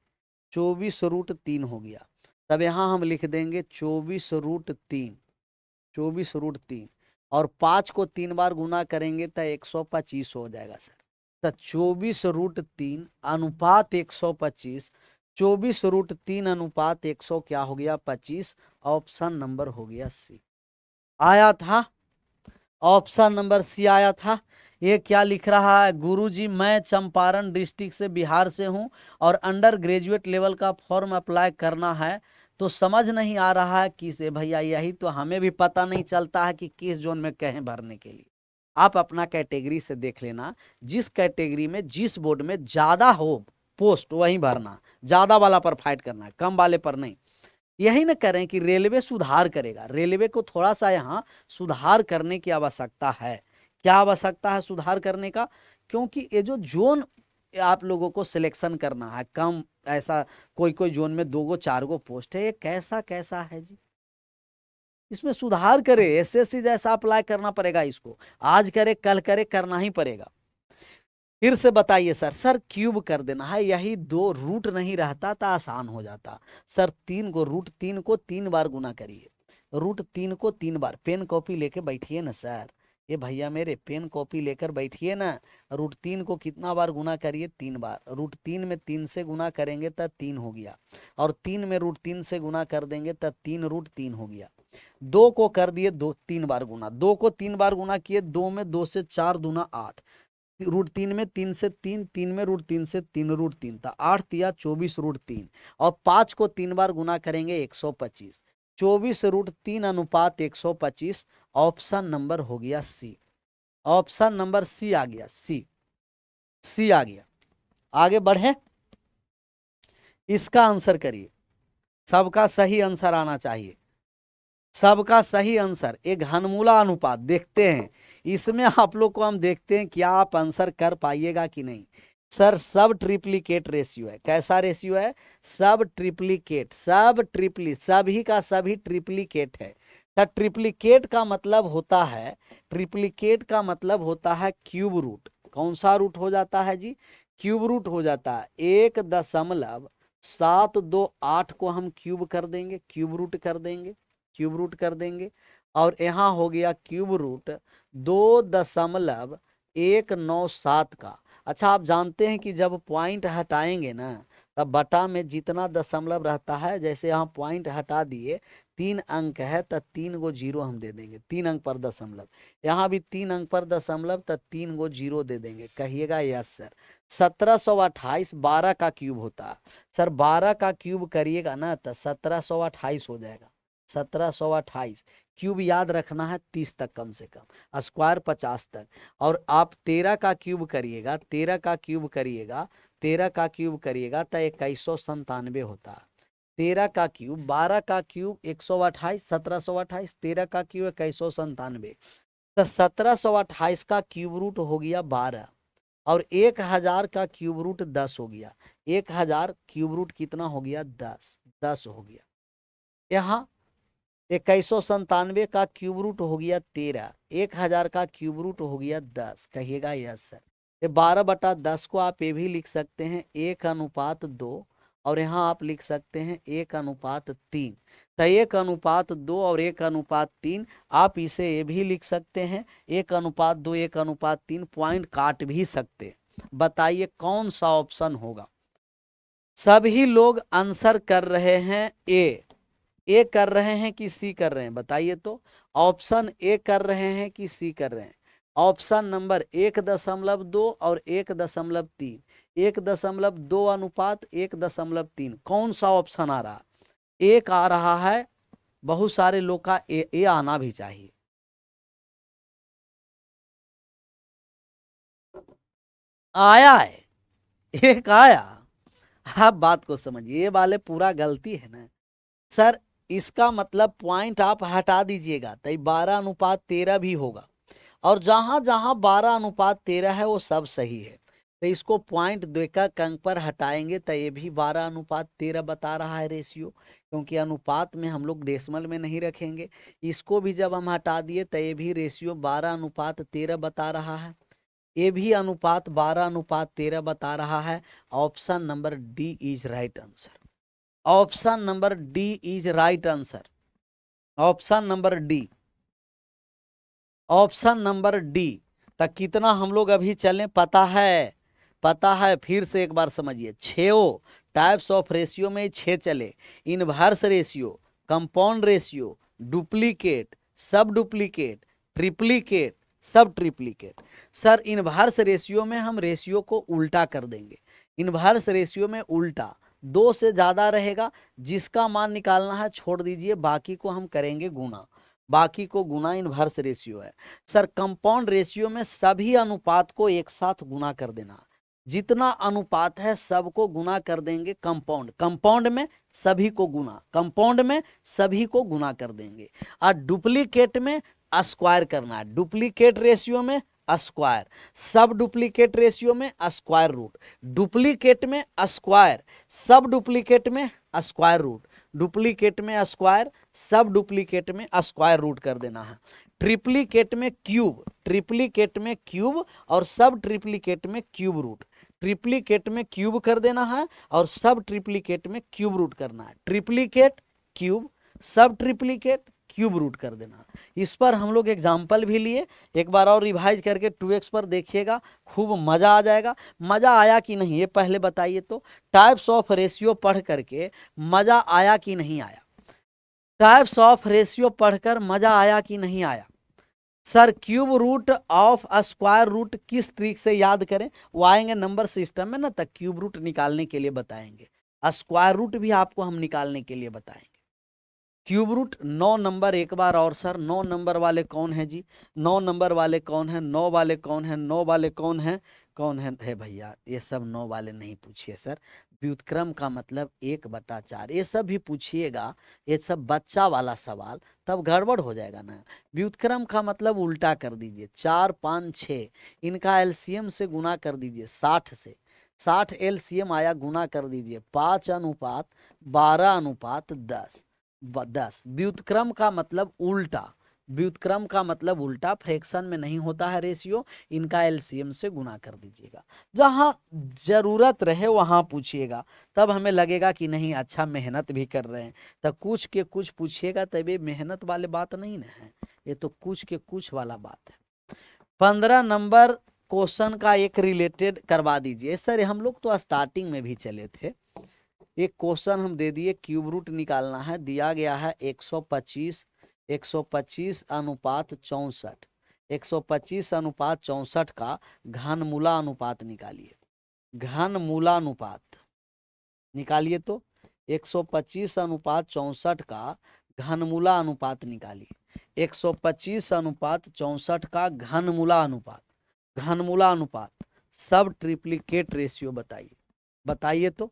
24√3 हो गया। तब यहाँ हम लिख देंगे 24√3, 24√3। और 5 को 3 बार गुना करेंगे तो 125 हो जाएगा सर। तो 24√3 अनुपात 125, 24√3 अनुपात 100 क्या हो गया? 25। ऑप्शन नंबर हो गया सी। आया था? ऑप्शन नंबर सी आया था। ये क्या लिख रहा है? गुरुजी मैं चंपारण डिस्ट्रिक्ट से, बिहार से हूं, और अंडर ग्रेजुएट लेवल का फॉर्म अप्लाई करना है, तो समझ नहीं आ रहा है किसे। भैया यही तो हमें भी पता नहीं चलता है कि किस जोन में कहें भरने के लिए। आप अपना कैटेगरी से देख लेना, जिस कैटेगरी में जिस बोर्ड में ज्यादा हो पोस्ट वहीं भरना, ज्यादा वाला पर फाइट करना है, कम वाले पर नहीं। यही न करें कि रेलवे सुधार करेगा, रेलवे को थोड़ा सा यहाँ सुधार करने की आवश्यकता है। क्या आवश्यकता है सुधार करने का? क्योंकि ये जो जोन आप लोगों को सिलेक्शन करना है, कम ऐसा कोई कोई जोन में 2 गो 4 गो पोस्ट है, ये कैसा कैसा है जी। इसमें सुधार करे, एसएससी जैसा अप्लाई करना पड़ेगा इसको। आज करे कल करे, करना ही पड़ेगा। फिर से बताइए सर। सर क्यूब कर देना है, यही 2 रूट नहीं रहता तो आसान हो जाता। सर 3 को, √3 को 3 बार गुना करिए, √3 को 3 बार। पेन कॉपी लेके बैठिए ना सर, ये भैया मेरे पेन कॉपी लेकर बैठिए ना। √3 को कितना बार गुना करिए? 3 बार। √3 में 3 से गुना करेंगे तो 3 हो गया, और 3 में √3 से गुना कर देंगे तो 3√3 हो गया। 2 को कर दिए 3 बार गुना, 2 को 3 बार गुना किए, 2 में 2 से 4 दूना 8, √3 में 3 से 3, 3 में √3 से 3√3 था, 8 दिया 24√3। और 5 को 3 बार गुना करेंगे 125, 24√3 अनुपात 125। ऑप्शन नंबर हो गया सी। ऑप्शन नंबर सी आ गया, सी, सी आ गया। आगे बढ़े, इसका आंसर करिए। सबका सही आंसर आना चाहिए, सबका सही आंसर। एक घनमूला अनुपात देखते हैं, इसमें आप लोग को हम देखते हैं क्या आप आंसर कर पाइएगा कि नहीं। सर सब ट्रिप्लिकेट रेशियो है। कैसा रेशियो है? सब ट्रिप्लिकेट, सब सभी का सभी ट्रिप्लिकेट है। सर ट्रिप्लिकेट का मतलब होता है, ट्रिप्लिकेट का मतलब होता है क्यूब रूट। कौन सा रूट हो जाता है जी? क्यूब रूट हो जाता है। 1.5 7 2 8 को हम क्यूब कर देंगे, क्यूब रूट कर देंगे, क्यूब रूट कर देंगे। और यहाँ हो गया क्यूब रूट 2.197 का। अच्छा आप जानते हैं कि जब पॉइंट हटाएंगे ना, तब बटा में जितना दशमलव रहता है, जैसे यहाँ पॉइंट हटा दिए, 3 अंक है तो 3 गो जीरो हम दे देंगे, 3 अंक पर दशमलव। यहाँ भी 3 अंक पर दशमलव तो 3 गो जीरो दे देंगे। कहिएगा यस सर। 1728 12 का क्यूब होता है सर, 12 का क्यूब करिएगा ना तो 1728 हो जाएगा। 1728 क्यूब याद रखना है 30 तक कम से कम, स्क्वायर 50 तक। और आप 13 का क्यूब करिएगा, 13 का क्यूब करिएगा, 13 का क्यूब करिएगा तो 2197 होता है। 13 का क्यूब, 12 का क्यूब 128, 1728, 13 का क्यूब 2197, तो 1728 का क्यूब रूट हो गया 12, और 1000 का क्यूब रूट 10 हो गया। 1000 क्यूब रूट कितना हो गया? 10, 10 हो गया। यहाँ 2197 का क्यूब रूट हो गया 13, 1000 का क्यूब रूट हो गया 10। कहिएगा यस सर। ये 12/10 को आप ये भी लिख सकते हैं 1:2, और यहाँ आप लिख सकते हैं 1:3। तो 1:2 और 1:3 आप इसे ये भी लिख सकते हैं 1:2, 1:3। पॉइंट काट भी सकते। बताइए कौन सा ऑप्शन होगा? सभी लोग आंसर कर रहे हैं ए कर रहे हैं कि सी कर रहे हैं? बताइए तो। ऑप्शन ए कर रहे हैं कि सी कर रहे हैं? ऑप्शन नंबर 1.2 और 1.3, 1.2 अनुपात 1.3, कौन सा ऑप्शन आ रहा? एक आ रहा है। बहुत सारे लोग का ए आना भी चाहिए। आया है, एक आया। आप बात को समझिए, ये वाले पूरा गलती है ना सर। इसका मतलब पॉइंट आप हटा दीजिएगा तो 12:13 भी होगा, और जहां जहां 12:13 है वो सब सही है। तो इसको पॉइंट देकर अंक पर हटाएंगे तो ये भी 12:13 बता रहा है रेशियो, क्योंकि अनुपात में हम लोग डेसिमल में नहीं रखेंगे। इसको भी जब हम हटा दिए तो ये भी रेशियो 12:13 बता रहा है। ये भी अनुपात 12:13 बता रहा है। Option number D is right answer. Option number D is right answer. Option number D, option number D. तक कितना हम लोग अभी चलें पता है? पता है? फिर से एक बार समझिए। 6 टाइप्स ऑफ रेशियो में 6 चले। Inverse ratio, compound ratio, duplicate, सब डुप्लीकेट, ट्रिप्लीकेट, सब ट्रिप्लीकेट। सर इनवर्स रेशियो में हम रेशियो को उल्टा कर देंगे। इनवर्स रेशियो में उल्टा 2 से ज्यादा रहेगा, जिसका मान निकालना है छोड़ दीजिए, बाकी को हम करेंगे गुना। बाकी को गुना इनवर्स रेशियो है। सर कंपाउंड रेशियो में सभी अनुपात को एक साथ गुना कर देना। जितना अनुपात है सबको गुना कर देंगे। कंपाउंड, कंपाउंड में सभी को गुना, कंपाउंड में सभी को गुना कर देंगे। और डुप्लीकेट में स्क्वायर करना है। डुप्लीकेट रेशियो में स्क्वायर, सब डुप्लीकेट रेशियो में स्क्वायर रूट, डुप्लीकेट में स्क्वायर, सब डुप्लीकेट में स्क्वायर रूट, डुप्लीकेट में स्क्वायर, सब डुप्लीकेट में स्क्वायर रूट कर देना है। ट्रिप्लीकेट में क्यूब, ट्रिप्लीकेट में क्यूब, और सब ट्रिप्लीकेट में क्यूब रूट। ट्रिप्लीकेट में क्यूब कर देना है और सब ट्रिप्लीकेट में क्यूब रूट करना है। ट्रिप्लीकेट क्यूब, सब ट्रिप्लीकेट क्यूब रूट कर देना। इस पर हम लोग एग्जाम्पल भी लिए, एक बार और रिवाइज करके 2x पर देखिएगा, खूब मजा आ जाएगा। मजा आया कि नहीं ये पहले बताइए तो। टाइप्स ऑफ रेशियो पढ़ करके मजा आया कि नहीं आया? टाइप्स ऑफ रेशियो पढ़कर मजा आया कि नहीं आया? Sir cube root of square root किस ट्रिक से याद करें? वो आएंगे नंबर सिस्टम में ना, तक क्यूब रूट निकालने के लिए बताएंगे। स्क्वायर रूट भी आपको हम निकालने के लिए बताएंगे। क्यूब रूट 9 नंबर, एक बार और सर 9 नंबर वाले कौन है जी? 9 नंबर वाले कौन है? 9 वाले कौन है? 9 वाले कौन है? कौन है भैया? ये सब 9 वाले नहीं पूछिए सर। व्युत्क्रम का मतलब 1/4, ये सब भी पूछिएगा, ये सब बच्चा वाला सवाल, तब गड़बड़ हो जाएगा ना। व्युत्क्रम का मतलब उल्टा कर दीजिए। 4 5 6, इनका एलसीएम से गुना कर दीजिए 60 से। 60 एलसीएम आया, गुना कर दीजिए 5:12:10। 10 व्युत्क्रम का मतलब उल्टा, व्युत्क्रम का मतलब उल्टा, फ्रैक्शन में नहीं होता है रेशियो, इनका एलसीएम से गुना कर दीजिएगा। जहां जरूरत रहे वहां पूछिएगा, तब हमें लगेगा कि नहीं अच्छा मेहनत भी कर रहे हैं। तो कुछ के कुछ पूछिएगा, तब ये मेहनत वाले बात नहीं ना है, ये तो कुछ के कुछ वाला बात है। 15 नंबर क्वेश्चन का एक रिलेटेड करवा दीजिए सर। हम लोग तो स्टार्टिंग में भी चले थे। एक क्वेश्चन हम दे दिए, क्यूब रूट निकालना है, दिया गया है 125 अनुपात 64, 125 अनुपात 64 का घनमूला अनुपात निकालिए। घनमूलानुपात निकालिए, तो 125 अनुपात 64 का घनमूला अनुपात निकालिए। 125 अनुपात 64 का घनमूला अनुपात, घनमूला अनुपात सब ट्रिप्लिकेट रेशियो बताइए, बताइए तो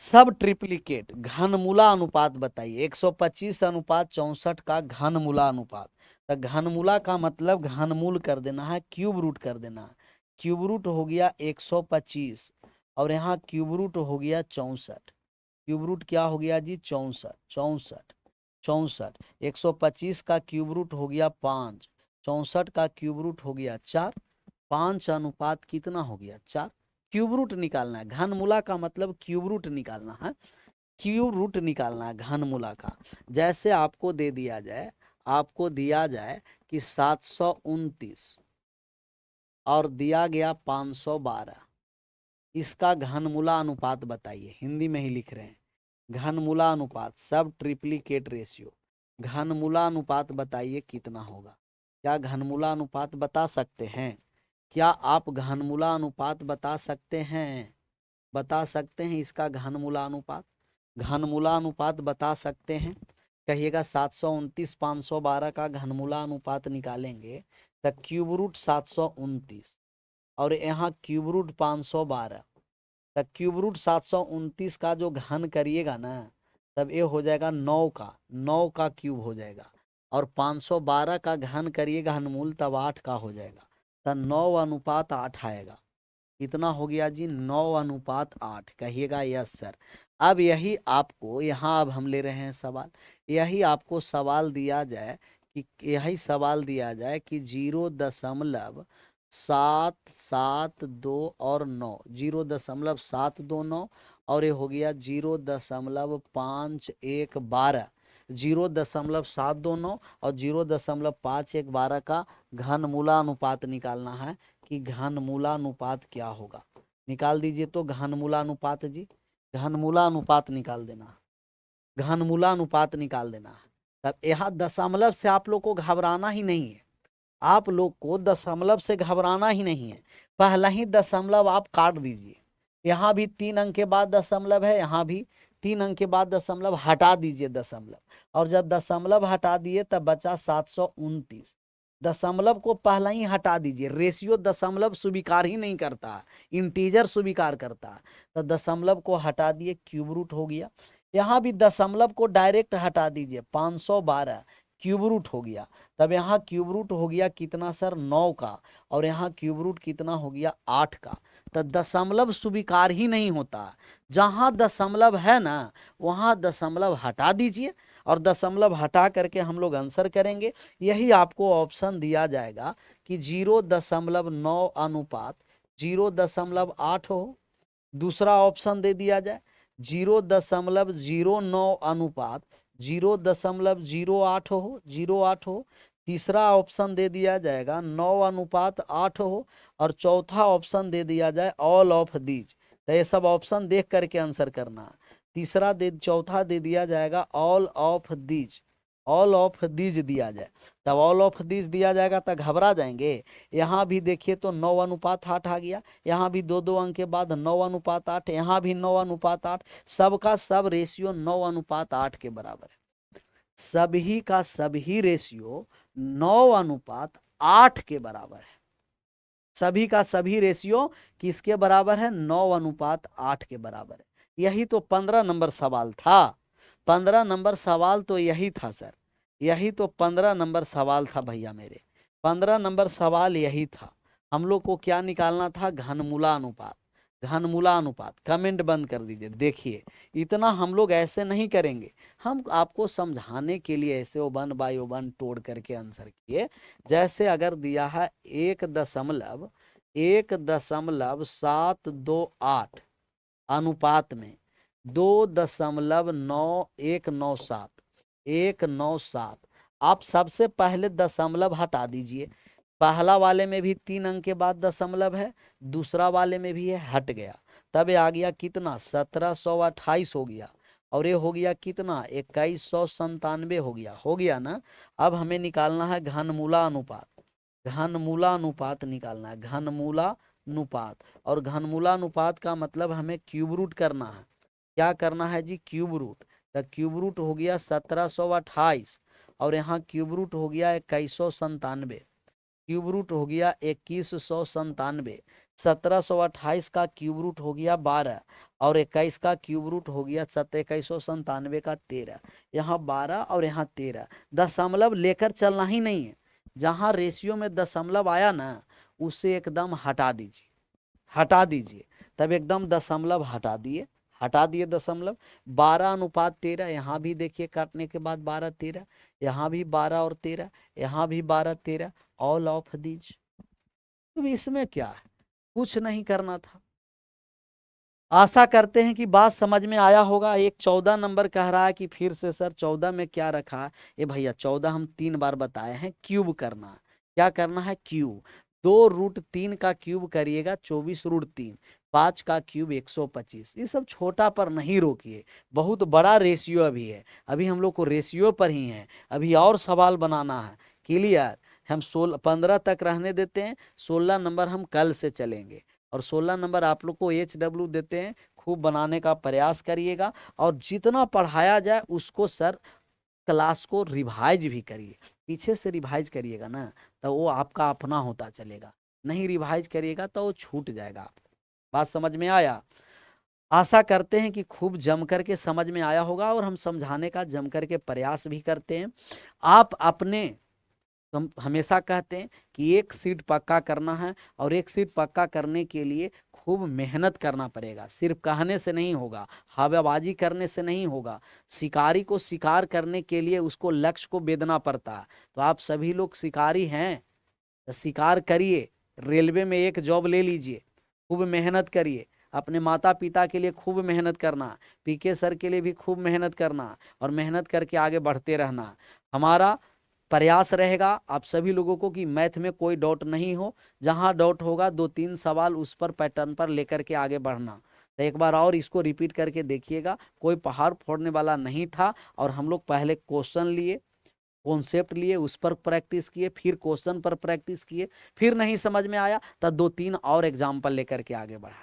सब ट्रिप्लिकेट घनमूला अनुपात बताइए। 125 अनुपात 64 का घनमूला अनुपात, तो घनमूला का मतलब घनमूल कर देना है, क्यूब रूट कर देना है। क्यूब रूट हो गया 125 और यहाँ क्यूब रूट हो गया 64। क्यूब रूट क्या हो गया जी? 64, 64, 64। 125 का क्यूब रूट हो गया 5, 64 का क्यूब रूट हो गया 4, 5 अनुपात कितना हो गया? 4। क्यूब रूट निकालना है, घनमूला का मतलब क्यूब रूट निकालना है, क्यूब रूट निकालना है घनमूला का। जैसे आपको दे दिया जाए, आपको दिया जाए कि 729 और दिया गया 512, इसका घनमूला अनुपात बताइए। हिंदी में ही लिख रहे हैं, घनमूला अनुपात सब ट्रिप्लिकेट रेशियो, घनमूला अनुपात बताइए कितना होगा। क्या घनमूला अनुपात बता सकते हैं? क्या आप घनमूला अनुपात बता सकते हैं? बता सकते हैं इसका घनमूला अनुपात? घनमूला अनुपात बता सकते हैं? कहिएगा। 729 512 का घनमूला अनुपात निकालेंगे तो क्यूब रूट 729 और यहाँ क्यूब रूट 512, तो क्यूब रूट 729 का जो घन करिएगा ना, तब ये हो जाएगा 9 का क्यूब हो जाएगा, और 512 का घन करिएगा घनमूल, तब 8 का हो जाएगा, तो 9 अनुपात 8 आएगा। कितना हो गया जी? 9 अनुपात 8। कहिएगा यस सर। अब यही आपको यहाँ, अब हम ले रहे हैं सवाल, यही आपको सवाल दिया जाए कि यही सवाल दिया जाए कि 0.772 और 9, 0.729 और ये हो गया 0.5112, 0.729 और 0.5112 का घनमूला अनुपात निकालना है कि घनमूलानुपात क्या होगा। निकाल दीजिए तो घनमूलानुपात जी, घनमूलानुपात निकाल देना, घनमूलानुपात निकाल देना। तब यहाँ दशमलव से आप लोग को घबराना ही नहीं है, आप लोग को दशमलव से घबराना ही नहीं है। पहला ही दशमलव आप काट दीजिए, यहाँ भी 3 अंक के बाद दशमलव है, यहाँ भी 3 अंक के बाद दशमलव, हटा दीजिए दशमलव, और जब दशमलव हटा दिए तब बचा 729। दशमलव को पहला ही हटा दीजिए, रेशियो दशमलव स्वीकार ही नहीं करता, इंटीजर स्वीकार करता है। तो दशमलव को हटा दिए, क्यूब रूट हो गया। यहाँ भी दशमलव को डायरेक्ट हटा दीजिए, 512 क्यूब रूट हो गया। तब यहाँ क्यूब रूट हो गया कितना सर? 9 का, और यहाँ क्यूब रूट कितना हो गया? 8 का। तो दशमलव स्वीकार ही नहीं होता, जहाँ दशमलव है ना वहाँ दशमलव हटा दीजिए, और दशमलव हटा करके हम लोग आंसर करेंगे। यही आपको ऑप्शन दिया जाएगा कि 0.9 अनुपात 0.8 हो। दूसरा ऑप्शन दे दिया जाए 0.09 अनुपात 0.08 हो, 0.8 हो। तीसरा ऑप्शन दे दिया जाएगा 9 अनुपात 8 हो, और चौथा ऑप्शन दे दिया जाए ऑल ऑफ दीज। तो ये सब ऑप्शन देख करके आंसर करना है। चौथा दे दिया जाएगा all of these, all of these दिया जाए। तब ऑल ऑफ दीज दिया जाएगा तब घबरा जाएंगे। यहाँ भी देखिए तो 9 अनुपात 8 आ गया, यहाँ भी 2 अंक के बाद 9 अनुपात 8, यहाँ भी 9 अनुपात 8, सबका सब रेशियो 9 अनुपात 8 के बराबर है। सभी का सभी रेशियो 9 अनुपात 8 के बराबर है। सभी का सभी रेशियो किसके बराबर है? 9 अनुपात 8 के बराबर है। यही तो 15 नंबर सवाल था। 15 नंबर सवाल तो यही था सर, यही तो 15 नंबर सवाल था भैया मेरे। 15 नंबर सवाल यही था। हम लोग को क्या निकालना था? घनमूला अनुपात। घनमूला अनुपात, कमेंट बंद कर दीजिए। देखिए इतना हम लोग ऐसे नहीं करेंगे, हम आपको समझाने के लिए ऐसे ओ वन बाय ओ वन तोड़ करके आंसर किए। जैसे अगर दिया है 1.728 अनुपात में 2.9197 आप सबसे पहले दशमलव हटा दीजिए। पहला वाले में भी 3 अंक के बाद दशमलव है, दूसरा वाले में भी है, हट गया। तब ये आ गया कितना 1728 हो गया, और ये हो गया कितना 2197 हो गया ना। अब हमें निकालना है घनमूला अनुपात, घनमूला अनुपात निकालना है, घनमूला अनुपात। और घनमूला अनुपात का मतलब हमें क्यूब रूट करना है। क्या करना है जी, क्यूब रूट। तो क्यूब रूट हो गया 1728, और यहाँ क्यूब रूट हो गया 2197, क्यूब रूट हो गया 2197। 1728 का क्यूब रूट हो गया 12, और 21 का क्यूब रूट हो गया 2197 का 13। यहाँ 12 और यहाँ 13, दशमलव लेकर चलना ही नहीं है। जहाँ रेशियो में दशमलव आया ना उसे एकदम हटा दीजिए, हटा दीजिए। तब एकदम दशमलव हटा दिए, हटा दिए दशमलव। 12:13, यहाँ भी देखिए काटने के बाद 12-13, यहाँ भी 12 और 13, यहाँ भी 12-13, ऑल ऑफ दीज। तो इसमें क्या है, कुछ नहीं करना था। आशा करते हैं कि बात समझ में आया होगा। एक 14 नंबर कह रहा है कि फिर से सर 14 में क्या रखा है। ये भैया 14 हम 3 बार बताए हैं, क्यूब करना है। क्या करना है, क्यूब। 2√3 का क्यूब करिएगा 24√3, 5 का क्यूब 125। ये सब छोटा पर नहीं रोकिए, बहुत बड़ा रेशियो अभी है, अभी हम लोग को रेशियो पर ही है, अभी और सवाल बनाना है। क्लियर। हम 15 तक रहने देते हैं, 16 नंबर हम कल से चलेंगे, और 16 नंबर आप लोग को HW देते हैं, खूब बनाने का प्रयास करिएगा। और जितना पढ़ाया जाए उसको सर क्लास को रिवाइज भी करिए, पीछे से रिवाइज करिएगा ना तो वो आपका अपना होता चलेगा, नहीं रिवाइज करिएगा तो वो छूट जाएगा आपको। बात समझ में आया। आशा करते हैं कि खूब जम करके समझ में आया होगा, और हम समझाने का जम करके प्रयास भी करते हैं। आप अपने, हम हमेशा कहते हैं कि एक सीट पक्का करना है, और एक सीट पक्का करने के लिए खूब मेहनत करना पड़ेगा, सिर्फ कहने से नहीं होगा, हवाबाजी करने से नहीं होगा। शिकारी को शिकार करने के लिए उसको लक्ष्य को बेधना पड़ता है। तो आप सभी लोग शिकारी हैं तो शिकार करिए, रेलवे में एक जॉब ले लीजिए, खूब मेहनत करिए। अपने माता पिता के लिए खूब मेहनत करना, PK सर के लिए भी खूब मेहनत करना, और मेहनत करके आगे बढ़ते रहना। हमारा प्रयास रहेगा आप सभी लोगों को कि मैथ में कोई डाउट नहीं हो, जहां डाउट होगा 2-3 सवाल उस पर पैटर्न पर लेकर के आगे बढ़ना। तो एक बार और इसको रिपीट करके देखिएगा, कोई पहाड़ फोड़ने वाला नहीं था। और हम लोग पहले क्वेश्चन लिए, कॉन्सेप्ट लिए, उस पर प्रैक्टिस किए, फिर क्वेश्चन पर प्रैक्टिस किए, फिर नहीं समझ में आया तो 2-3 और एग्जाम्पल लेकर के आगे बढ़ा।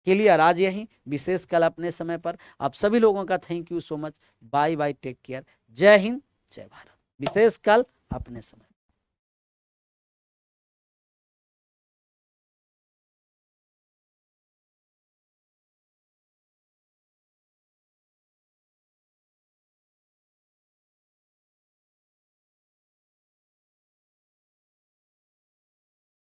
क्लियर। आज यही विशेष कल अपने समय पर आप सभी लोगों का thank you so much. Bye bye, take care, जय हिंद जय भारत। विशेष कल अपने समय।